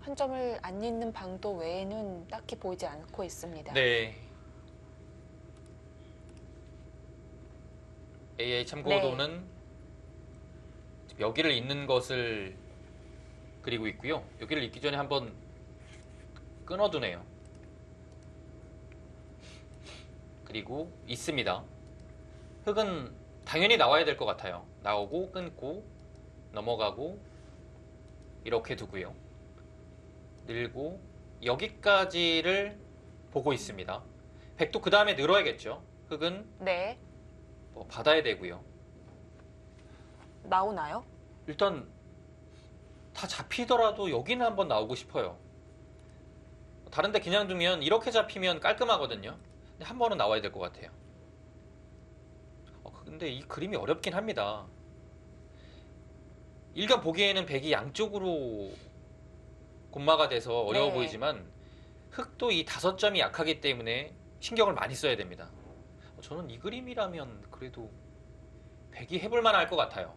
한 점을 안 잇는 방도 외에는 딱히 보이지 않고 있습니다.
네. AI 참고도는 여기를 잇는 것을 그리고 있고요. 여기를 잇기 전에 한번 끊어두네요. 그리고 있습니다. 흙은 당연히 나와야 될 것 같아요. 나오고 끊고 넘어가고 이렇게 두고요. 늘고 여기까지를 보고 있습니다. 백도 그 다음에 늘어야겠죠. 흙은
네.
뭐 받아야 되고요.
나오나요?
일단 다 잡히더라도 여기는 한번 나오고 싶어요. 다른데 그냥 두면 이렇게 잡히면 깔끔하거든요. 근데 한 번은 나와야 될 것 같아요. 근데 이 그림이 어렵긴 합니다. 일단 보기에는 백이 양쪽으로 곤마가 돼서 어려워
네.
보이지만 흙도 이 5점이 약하기 때문에 신경을 많이 써야 됩니다. 저는 이 그림이라면 그래도 백이 해볼 만할 것 같아요.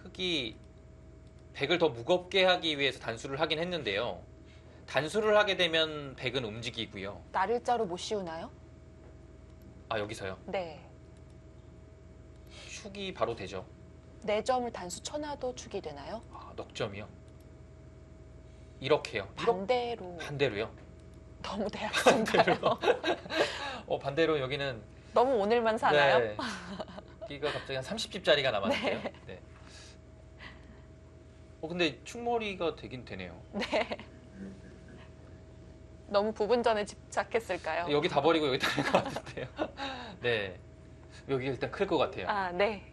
흙이 백을 더 무겁게 하기 위해서 단수를 하긴 했는데요. 단수를 하게 되면 백은 움직이고요.
날일자로 못 씌우나요?
아, 여기서요.
네.
축이 바로 되죠.
4점을 단수 쳐놔도 축이 되나요?
아, 넉점이요. 이렇게요.
반대로.
반대로요.
너무 대학생가요?
반대로 여기는
너무 오늘만 사나요?
네. 여기가 갑자기 한 30집짜리가 남았는데요. 네. 근데 축머리가 되긴 되네요.
네. 너무 부분전에 집착했을까요?
여기 다 버리고 여기 다릴 것 같은데요. 네. 여기 일단 클 것 같아요.
아, 네.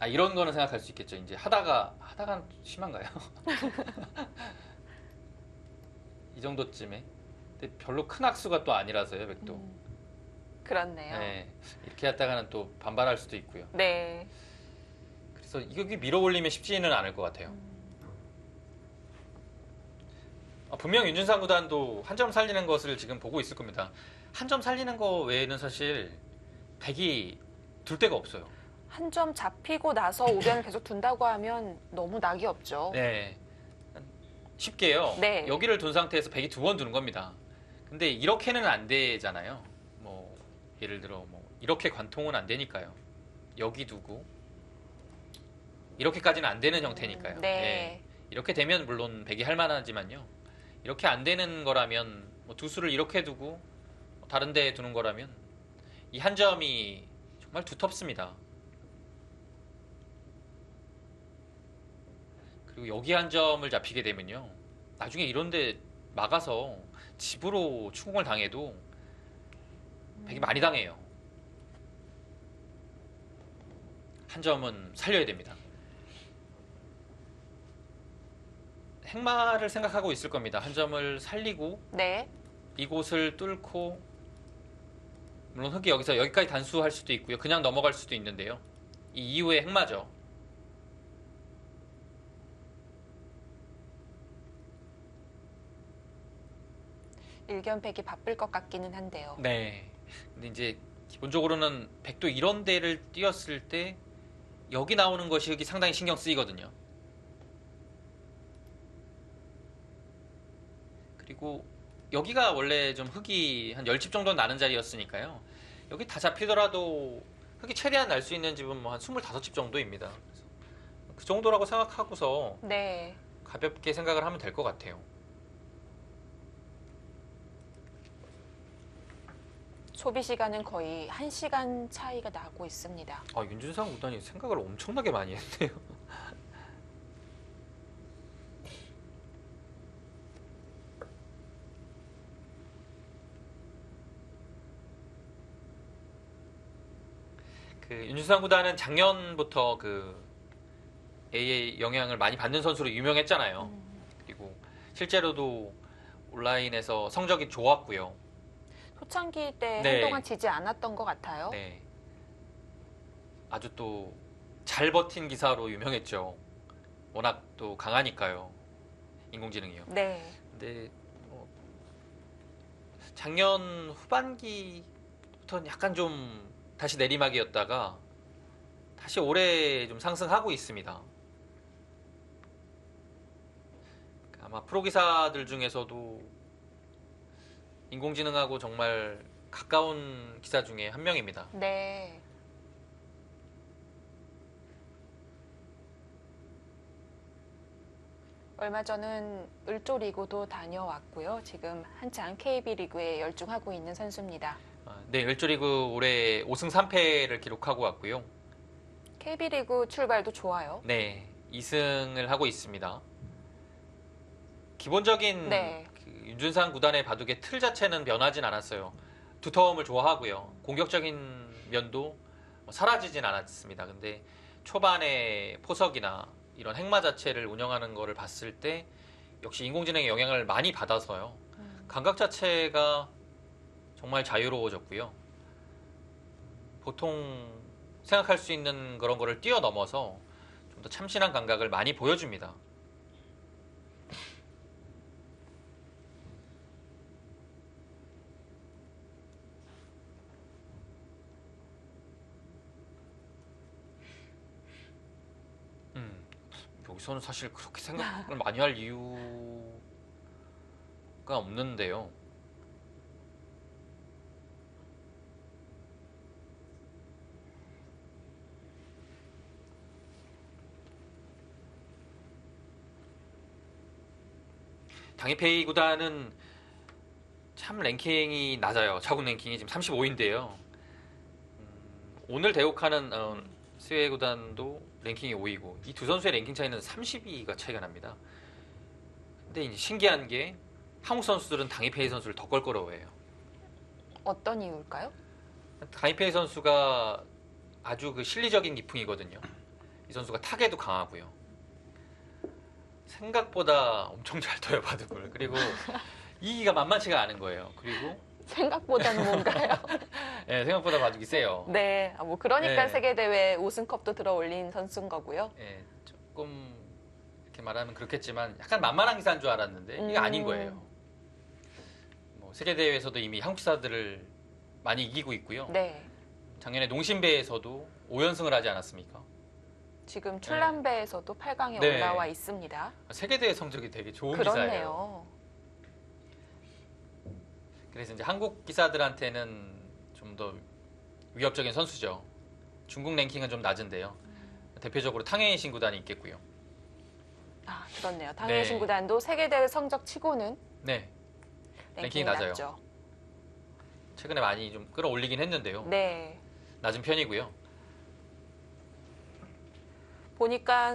이런 거는 생각할 수 있겠죠. 이제 하다가 심한가요? 이 정도쯤에. 근데 별로 큰 악수가 또 아니라서요, 백도.
그렇네요.
네. 이렇게 했다가는 또 반발할 수도 있고요.
네.
그래서 여기 밀어 올리면 쉽지는 않을 것 같아요. 분명 윤준상 구단도 한 점 살리는 것을 지금 보고 있을 겁니다. 한 점 살리는 거 외에는 사실 백이 둘 데가 없어요.
한 점 잡히고 나서 오변을 계속 둔다고 하면 너무 낙이 없죠.
네. 쉽게요.
네.
여기를 둔 상태에서 백이 2번 두는 겁니다. 근데 이렇게는 안 되잖아요. 뭐 예를 들어 뭐 이렇게 관통은 안 되니까요. 여기 두고 이렇게까지는 안 되는 형태니까요.
네.
이렇게 되면 물론 백이 할 만하지만요. 이렇게 안 되는 거라면 뭐 두 수를 이렇게 두고 다른 데에 두는 거라면 이 한 점이 정말 두텁습니다. 그리고 여기 한 점을 잡히게 되면요. 나중에 이런데 막아서 집으로 추궁을 당해도 백이 많이 당해요. 한 점은 살려야 됩니다. 행마를 생각하고 있을 겁니다. 한 점을 살리고
네.
이곳을 뚫고 물론 흙이 여기서 여기까지 단수할 수도 있고요. 그냥 넘어갈 수도 있는데요. 이 이후에 행마죠.
일견팩이 바쁠 것 같기는 한데요.
네. 근데 이제 기본적으로는 백도 이런 데를 띄었을 때 여기 나오는 것이 흙이 상당히 신경 쓰이거든요. 그리고 여기가 원래 좀 흙이 한 10집 정도 나는 자리였으니까요. 여기 다 잡히더라도 흙이 최대한 날 수 있는 집은 뭐 한 25집 정도입니다. 그래서 그 정도라고 생각하고서
네.
가볍게 생각을 하면 될 것 같아요.
소비 시간은 거의 1시간 차이가 나고 있습니다.
윤준상 구단이 생각을 엄청나게 많이 했네요. 그 윤준상 구단은 작년부터 그 A의 영향을 많이 받는 선수로 유명했잖아요. 그리고 실제로도 온라인에서 성적이 좋았고요.
초창기 때
네.
한동안 지지 않았던 것 같아요.
네. 아주 또 잘 버틴 기사로 유명했죠. 워낙 또 강하니까요. 인공지능이요.
네.
근데 작년 후반기부터는 약간 좀 다시 내리막이었다가 다시 올해 좀 상승하고 있습니다. 아마 프로 기사들 중에서도 인공지능하고 정말 가까운 기사 중에 한 명입니다.
네. 얼마 전은 을조 리그도 다녀왔고요. 지금 한창 KB 리그에 열중하고 있는 선수입니다.
네, 을조리그 올해 5승 3패를 기록하고 왔고요.
KB 리그 출발도 좋아요.
네, 2승을 하고 있습니다. 기본적인
네.
그 윤준상 구단의 바둑의 틀 자체는 변하진 않았어요. 두터움을 좋아하고요. 공격적인 면도 사라지진 않았습니다. 근데 초반에 포석이나 이런 행마 자체를 운영하는 거를 봤을 때 역시 인공지능의 영향을 많이 받아서요. 감각 자체가 정말 자유로워졌고요. 보통 생각할 수 있는 그런 거를 뛰어넘어서 좀 더 참신한 감각을 많이 보여줍니다. 여기서는 사실 그렇게 생각을 많이 할 이유가 없는데요. 당이페이 구단은 참 랭킹이 낮아요. 자국 랭킹이 지금 35인데요. 오늘 대국하는 스웨 구단도 랭킹이 5위고 이 두 선수의 랭킹 차이는 32가 차이가 납니다. 근데 이제 신기한 게 한국 선수들은 당이페이 선수를 더 껄끄러워해요.
어떤 이유일까요?
당이페이 선수가 아주 그 실리적인 기풍이거든요. 이 선수가 타겟도 강하고요. 생각보다 엄청 잘 떠요, 바둑을. 그리고 이기가 만만치가 않은 거예요. 그리고
생각보다는 뭔가요?
네, 생각보다 바둑이 세요.
네. 뭐 그러니까
네.
세계대회 우승컵도 들어올린 선수인 거고요.
네, 조금 이렇게 말하면 그렇겠지만 약간 만만한 기사인 줄 알았는데 이게 아닌 거예요. 뭐 세계대회에서도 이미 한국 기사들을 많이 이기고 있고요.
네.
작년에 농심배에서도 5연승을 하지 않았습니까?
지금 출란배에서도 8강에
네.
올라와 있습니다.
세계대회 성적이 되게 좋은 기사예요.
그렇네요.
그래서 이제 한국 기사들한테는 좀 더 위협적인 선수죠. 중국 랭킹은 좀 낮은데요. 대표적으로 탕웨이 신구단이 있겠고요.
아, 그렇네요. 당연히
네.
신구단도 세계대회 성적 치고는
네,
랭킹이
낮아요.
낮죠.
최근에 많이 좀 끌어올리긴 했는데요.
네.
낮은 편이고요.
보니까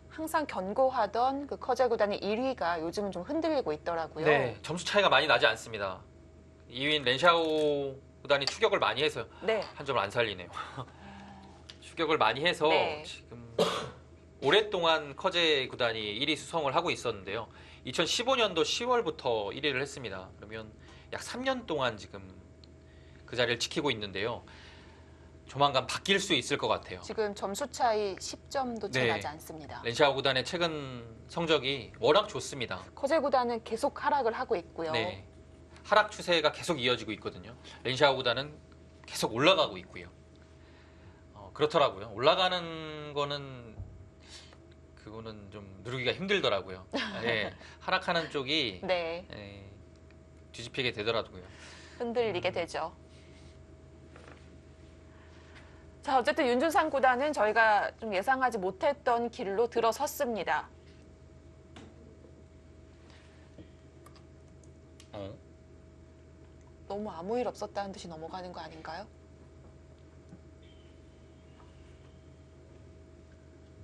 항상 견고하던 그 커제 구단의 1위가 요즘은 좀 흔들리고 있더라고요.
네, 점수 차이가 많이 나지 않습니다. 2위인 렌샤오 구단이 추격을 많이 해서
네.
한 점을 안 살리네요. 추격을 많이 해서
네.
지금 오랫동안 커제 구단이 1위 수성을 하고 있었는데요. 2015년도 10월부터 1위를 했습니다. 그러면 약 3년 동안 지금 그 자리를 지키고 있는데요. 조만간 바뀔 수 있을 것 같아요.
지금 점수 차이 10점도 채
네.
나지 않습니다.
렌시아오 구단의 최근 성적이 워낙 좋습니다.
커제 구단은 계속 하락을 하고 있고요.
네. 하락 추세가 계속 이어지고 있거든요. 렌시아오 구단은 계속 올라가고 있고요. 그렇더라고요. 올라가는 거는 그거는 좀 누르기가 힘들더라고요. 예, 하락하는 쪽이
네,
예, 뒤집히게 되더라고요.
흔들리게 되죠. 자, 어쨌든 윤준상 구단은 저희가 좀 예상하지 못했던 길로 들어섰습니다. 너무 아무 일 없었다는 듯이 넘어가는 거 아닌가요?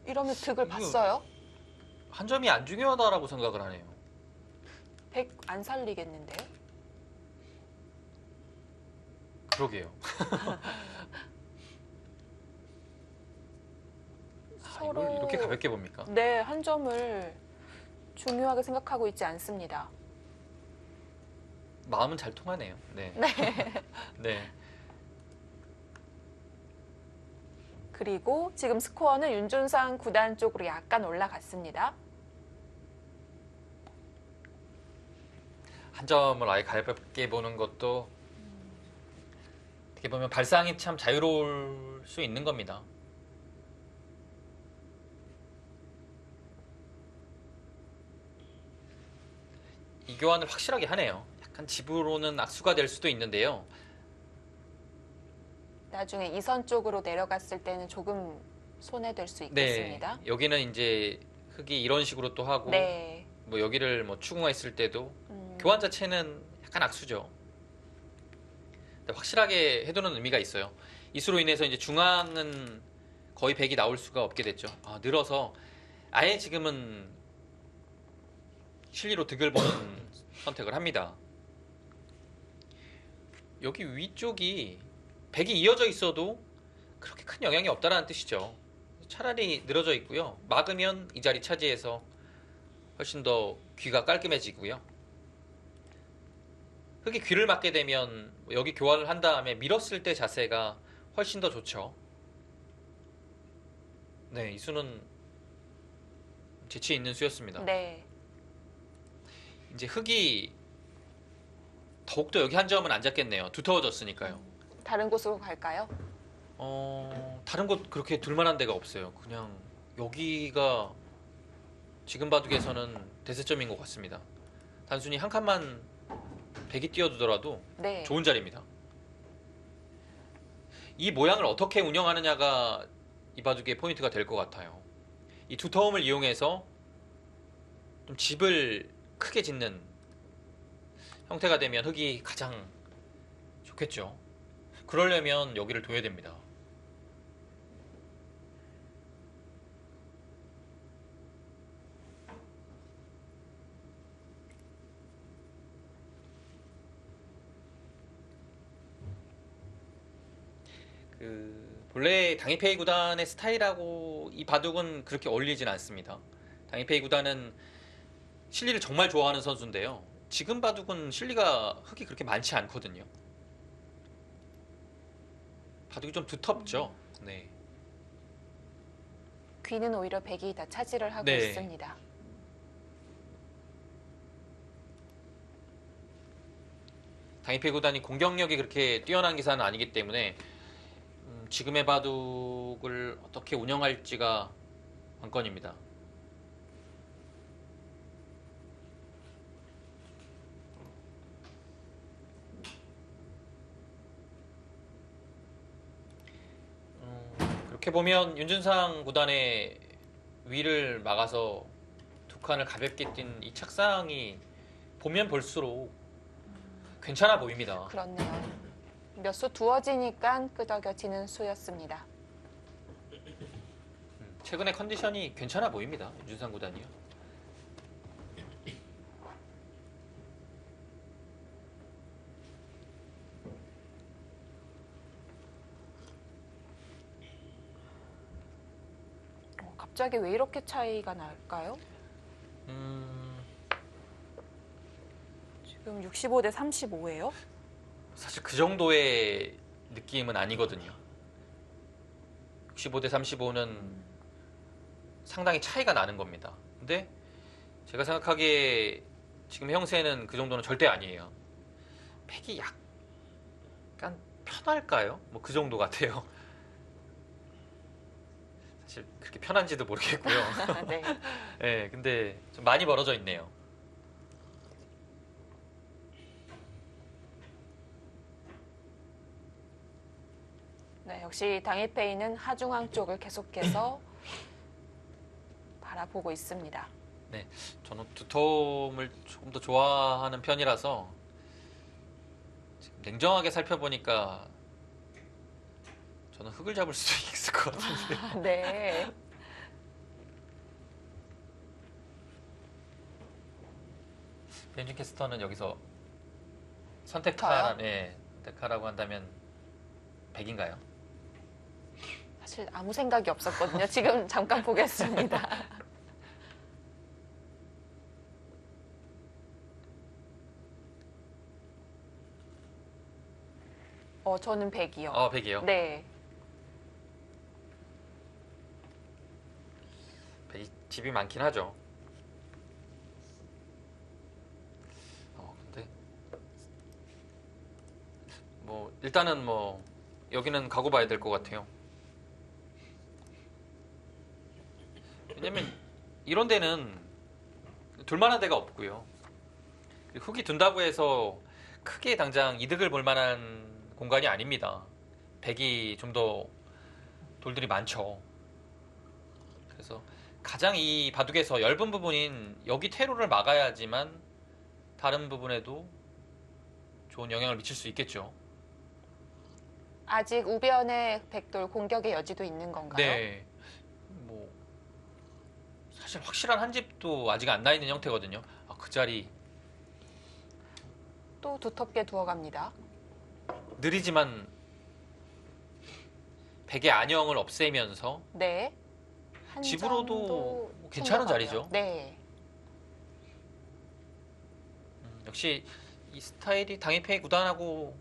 이러면 득을 봤어요?
한 점이 안 중요하다라고 생각을 하네요.
100 안 살리겠는데요?
그러게요. 이걸 이렇게 가볍게 봅니까?
네, 한 점을 중요하게 생각하고 있지 않습니다.
마음은 잘 통하네요. 네. 네.
그리고 지금 스코어는 윤준상 구단 쪽으로 약간 올라갔습니다.
한 점을 아예 가볍게 보는 것도 어떻게 보면 발상이 참 자유로울 수 있는 겁니다. 이 교환을 확실하게 하네요. 약간 집으로는 악수가 될 수도 있는데요.
나중에 이선 쪽으로 내려갔을 때는 조금 손해될 수
네,
있겠습니다.
여기는 이제 흙이 이런 식으로 또 하고
네.
뭐 여기를 뭐 추궁했을 때도 교환 자체는 약간 악수죠. 근데 확실하게 해두는 의미가 있어요. 이수로 인해서 이제 중앙은 거의 100이 나올 수가 없게 됐죠. 늘어서 아예 지금은 실리로 득을 보는 선택을 합니다. 여기 위쪽이 100이 이어져 있어도 그렇게 큰 영향이 없다는 뜻이죠. 차라리 늘어져 있고요. 막으면 이 자리 차지해서 훨씬 더 귀가 깔끔해지고요. 흙이 귀를 막게 되면 여기 교환을 한 다음에 밀었을 때 자세가 훨씬 더 좋죠. 네, 이 수는 재치 있는 수였습니다.
네.
이제 흙이 더욱더 여기 한 점은 안 잡겠네요. 두터워졌으니까요.
다른 곳으로 갈까요?
다른 곳 그렇게 둘만한 데가 없어요. 그냥 여기가 지금 바둑에서는 대세점인 것 같습니다. 단순히 한 칸만 100이 띄워두더라도
네.
좋은 자리입니다. 이 모양을 어떻게 운영하느냐가 이 바둑의 포인트가 될 것 같아요. 이 두터움을 이용해서 좀 집을 크게 짓는 형태가 되면 흙이 가장 좋겠죠. 그러려면 여기를 둬야 됩니다. 본래 당이페이 구단의 스타일하고 이 바둑은 그렇게 어울리진 않습니다. 당이페이 구단은 실리를 정말 좋아하는 선수인데요. 지금 바둑은 실리가 흙이 그렇게 많지 않거든요. 바둑이 좀 두텁죠. 네.
귀는 오히려 100이 다 차지를 하고
네.
있습니다.
당이페이 구단이 공격력이 그렇게 뛰어난 기사는 아니기 때문에 지금의 바둑을 어떻게 운영할지가 관건입니다. 그렇게 보면 윤준상 구단의 위를 막아서 두 칸을 가볍게 뛴 이 착상이 보면 볼수록 괜찮아 보입니다.
그렇네요. 몇 수 두어지니까 끄덕여지는 수였습니다.
최근에 컨디션이 괜찮아 보입니다. 윤준상 구단이요.
갑자기 왜 이렇게 차이가 날까요? 지금 65대 35예요?
사실 그 정도의 느낌은 아니거든요. 65대 35는 상당히 차이가 나는 겁니다. 근데 제가 생각하기에 지금 형세는 그 정도는 절대 아니에요. 팩이 약간 편할까요? 뭐 그 정도 같아요. 사실 그렇게 편한지도 모르겠고요.
네.
네, 근데 좀 많이 벌어져 있네요.
네, 역시 당일페이는 하중앙 쪽을 계속해서 바라보고 있습니다.
네, 저는 두텀을 조금 더 좋아하는 편이라서 지금 냉정하게 살펴보니까 저는 흙을 잡을 수 있을 것 같은데.
네.
변진 캐스터는 여기서
저요?
선택하라고 한다면 100인가요?
사실 아무 생각이 없었거든요. 지금 잠깐 보겠습니다. 저는 100이요.
100이요?
네.
100이 집이 많긴 하죠. 근데 뭐 일단은 뭐 여기는 가고 봐야 될 것 같아요. 왜냐면 이런 데는 둘만한 데가 없고요. 흙이 둔다고 해서 크게 당장 이득을 볼 만한 공간이 아닙니다. 100이 좀 더 돌들이 많죠. 그래서 가장 이 바둑에서 얇은 부분인 여기 퇴로를 막아야지만 다른 부분에도 좋은 영향을 미칠 수 있겠죠.
아직 우변의 백돌 공격의 여지도 있는 건가요?
네. 뭐 사실 확실한 한 집도 아직 안 나 있는 형태거든요. 그 자리
또 두텁게 두어갑니다.
느리지만 백의 안형을 없애면서
네. 한
집으로도
장도
괜찮은
챙겨가고요.
자리죠.
네.
역시 이 스타일이 당일페이 구단하고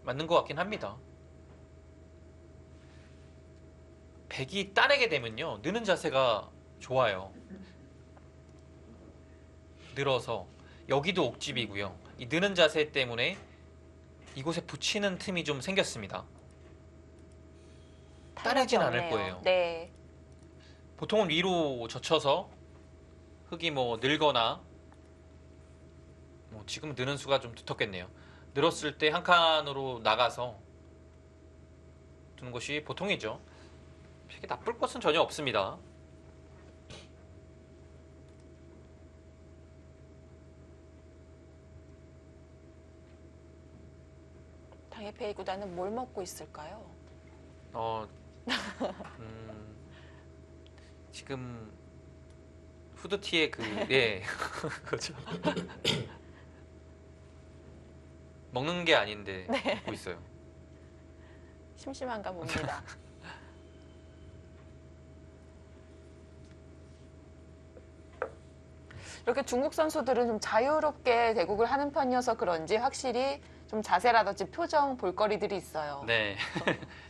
맞는 것 같긴 합니다. 백이 따내게 되면요, 느는 자세가 좋아요. 늘어서 여기도 옥집이고요. 이 느는 자세 때문에 이곳에 붙이는 틈이 좀 생겼습니다. 따내진
탄력이
않을
없네요.
거예요.
네.
보통은 위로 젖혀서 흙이 뭐 늘거나, 뭐 지금은 느는 수가 좀 두텁겠네요. 늘었을 때 한 칸으로 나가서 두는 것이 보통이죠. 되게 나쁠 것은 전혀 없습니다.
당일페이 구단은 뭘 먹고 있을까요?
지금 후드티에 예, 그렇죠. 먹는 게 아닌데 먹고 있어요.
심심한가 봅니다. 이렇게 중국 선수들은 좀 자유롭게 대국을 하는 편이어서 그런지 확실히 좀 자세라든지 표정, 볼거리들이 있어요.
네,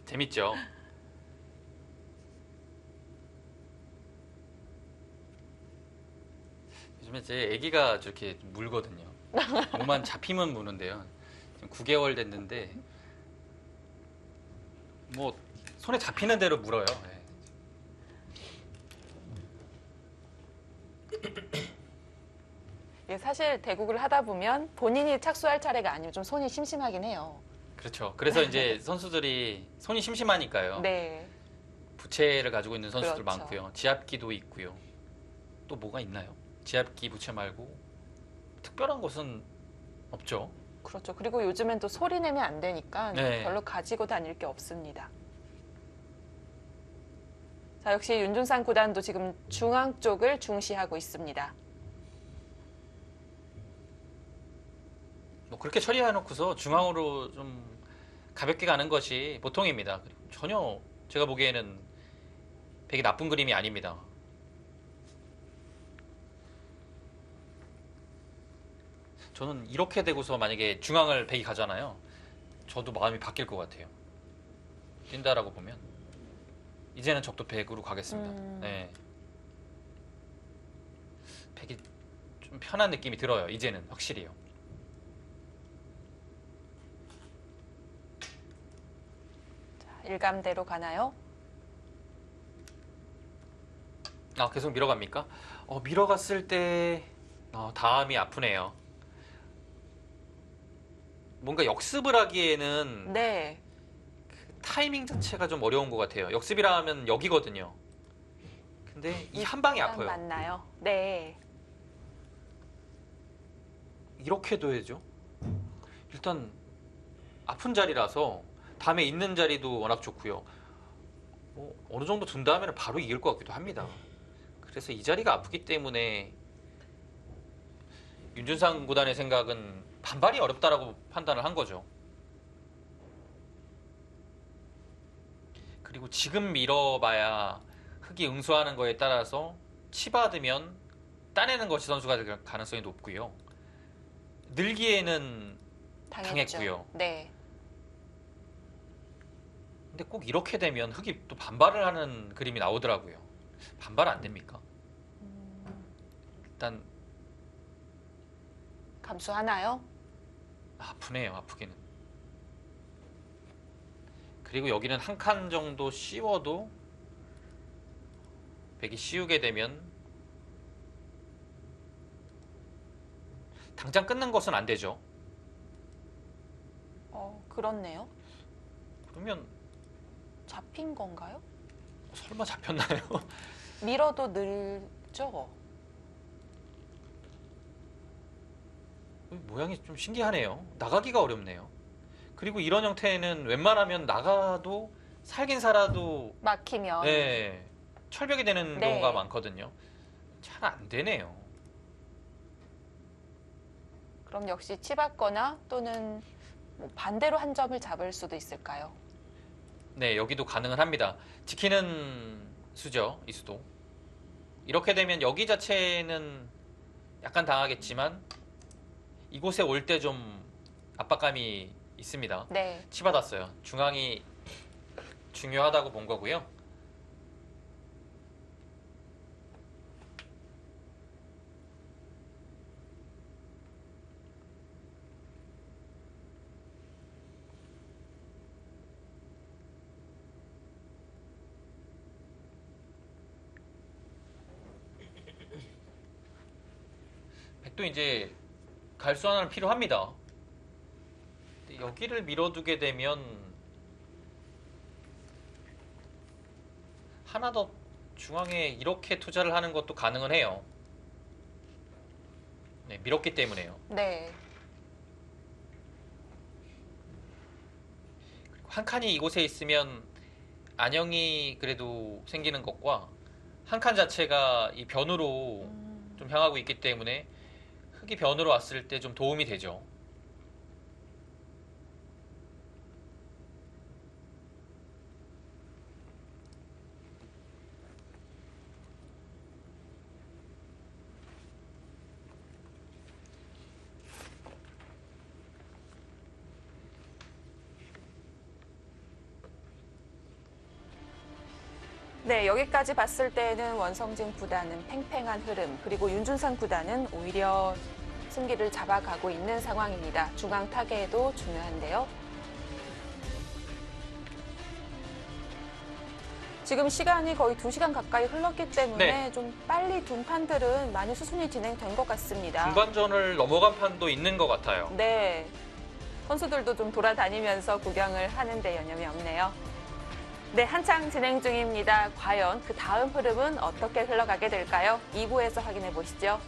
재밌죠. 요즘에 제 아기가 저렇게 물거든요. 몸만 잡히면 무는데요. 지금 9개월 됐는데 뭐 손에 잡히는 대로 물어요. 네.
이게 사실 대국을 하다 보면 본인이 착수할 차례가 아니면 좀 손이 심심하긴 해요.
그렇죠. 그래서 이제 선수들이 손이 심심하니까요.
네.
부채를 가지고 있는 선수들
그렇죠.
많고요. 지압기도 있고요. 또 뭐가 있나요? 지압기 부채 말고 특별한 것은 없죠.
그렇죠. 그리고 요즘엔 또 소리 내면 안 되니까
네.
별로 가지고 다닐 게 없습니다. 자, 역시 윤준상 구단도 지금 중앙 쪽을 중시하고 있습니다.
뭐 그렇게 처리해놓고서 중앙으로 좀 가볍게 가는 것이 보통입니다. 그리고 전혀 제가 보기에는 되게 나쁜 그림이 아닙니다. 저는 이렇게 되고서 만약에 중앙을 백이 가잖아요. 저도 마음이 바뀔 것 같아요. 뛴다라고 보면. 이제는 적도 100으로 가겠습니다. 네. 100이 좀 편한 느낌이 들어요. 이제는 확실히요.
자, 일감대로 가나요?
아, 계속 밀어갑니까? 밀어갔을 때 다음이 아프네요. 뭔가 역습을 하기에는
네.
타이밍 자체가 좀 어려운 것 같아요. 역습이라 하면 여기거든요. 근데 이 한 방이 아파요.
맞나요? 네.
이렇게 둬야죠. 일단 아픈 자리라서 다음에 있는 자리도 워낙 좋고요. 어느 정도 둔 다음에는 바로 이길 것 같기도 합니다. 그래서 이 자리가 아프기 때문에 윤준상 구단의 생각은 반발이 어렵다라고 판단을 한 거죠. 그리고 지금 밀어봐야 흙이 응수하는 거에 따라서 치받으면 따내는 것이 선수가 될 가능성이 높고요. 늘기에는
당했죠.
당했고요.
네.
근데 꼭 이렇게 되면 흙이 또 반발을 하는 그림이 나오더라고요. 반발 안 됩니까? 일단
감수하나요?
아프네요. 아프기는. 그리고 여기는 한 칸 정도 씌워도 백이 씌우게 되면 당장 끊는 것은 안 되죠.
그렇네요.
그러면
잡힌 건가요?
설마 잡혔나요?
밀어도 늘죠?
모양이 좀 신기하네요. 나가기가 어렵네요. 그리고 이런 형태는 웬만하면 나가도 살긴 살아도
막히면.
네, 철벽이 되는
네.
경우가 많거든요. 잘 안 되네요.
그럼 역시 치받거나 또는 뭐 반대로 한 점을 잡을 수도 있을까요?
네, 여기도 가능은 합니다. 지키는 수죠, 이 수도. 이렇게 되면 여기 자체는 약간 당하겠지만 이곳에 올 때 좀 압박감이 있습니다.
네.
치받았어요. 중앙이 중요하다고 본 거고요. 백도 이제 갈수 하나는 필요합니다. 여기를 밀어두게 되면 하나 더 중앙에 이렇게 투자를 하는 것도 가능은 해요. 네, 밀었기 때문에요.
네.
한 칸이 이곳에 있으면 안형이 그래도 생기는 것과 한 칸 자체가 이 변으로 좀 향하고 있기 때문에 흙이 변으로 왔을 때 좀 도움이 되죠.
네, 여기까지 봤을 때는 원성진 구단은 팽팽한 흐름, 그리고 윤준상 구단은 오히려 승기를 잡아가고 있는 상황입니다. 중앙 타계도 중요한데요. 지금 시간이 거의 2시간 가까이 흘렀기 때문에
네.
좀 빨리 둔 판들은 많이 수순이 진행된 것 같습니다.
중반전을 넘어간 판도 있는 것 같아요.
네, 선수들도 좀 돌아다니면서 구경을 하는데 여념이 없네요. 네, 한창 진행 중입니다. 과연 그 다음 흐름은 어떻게 흘러가게 될까요? 2부에서 확인해 보시죠.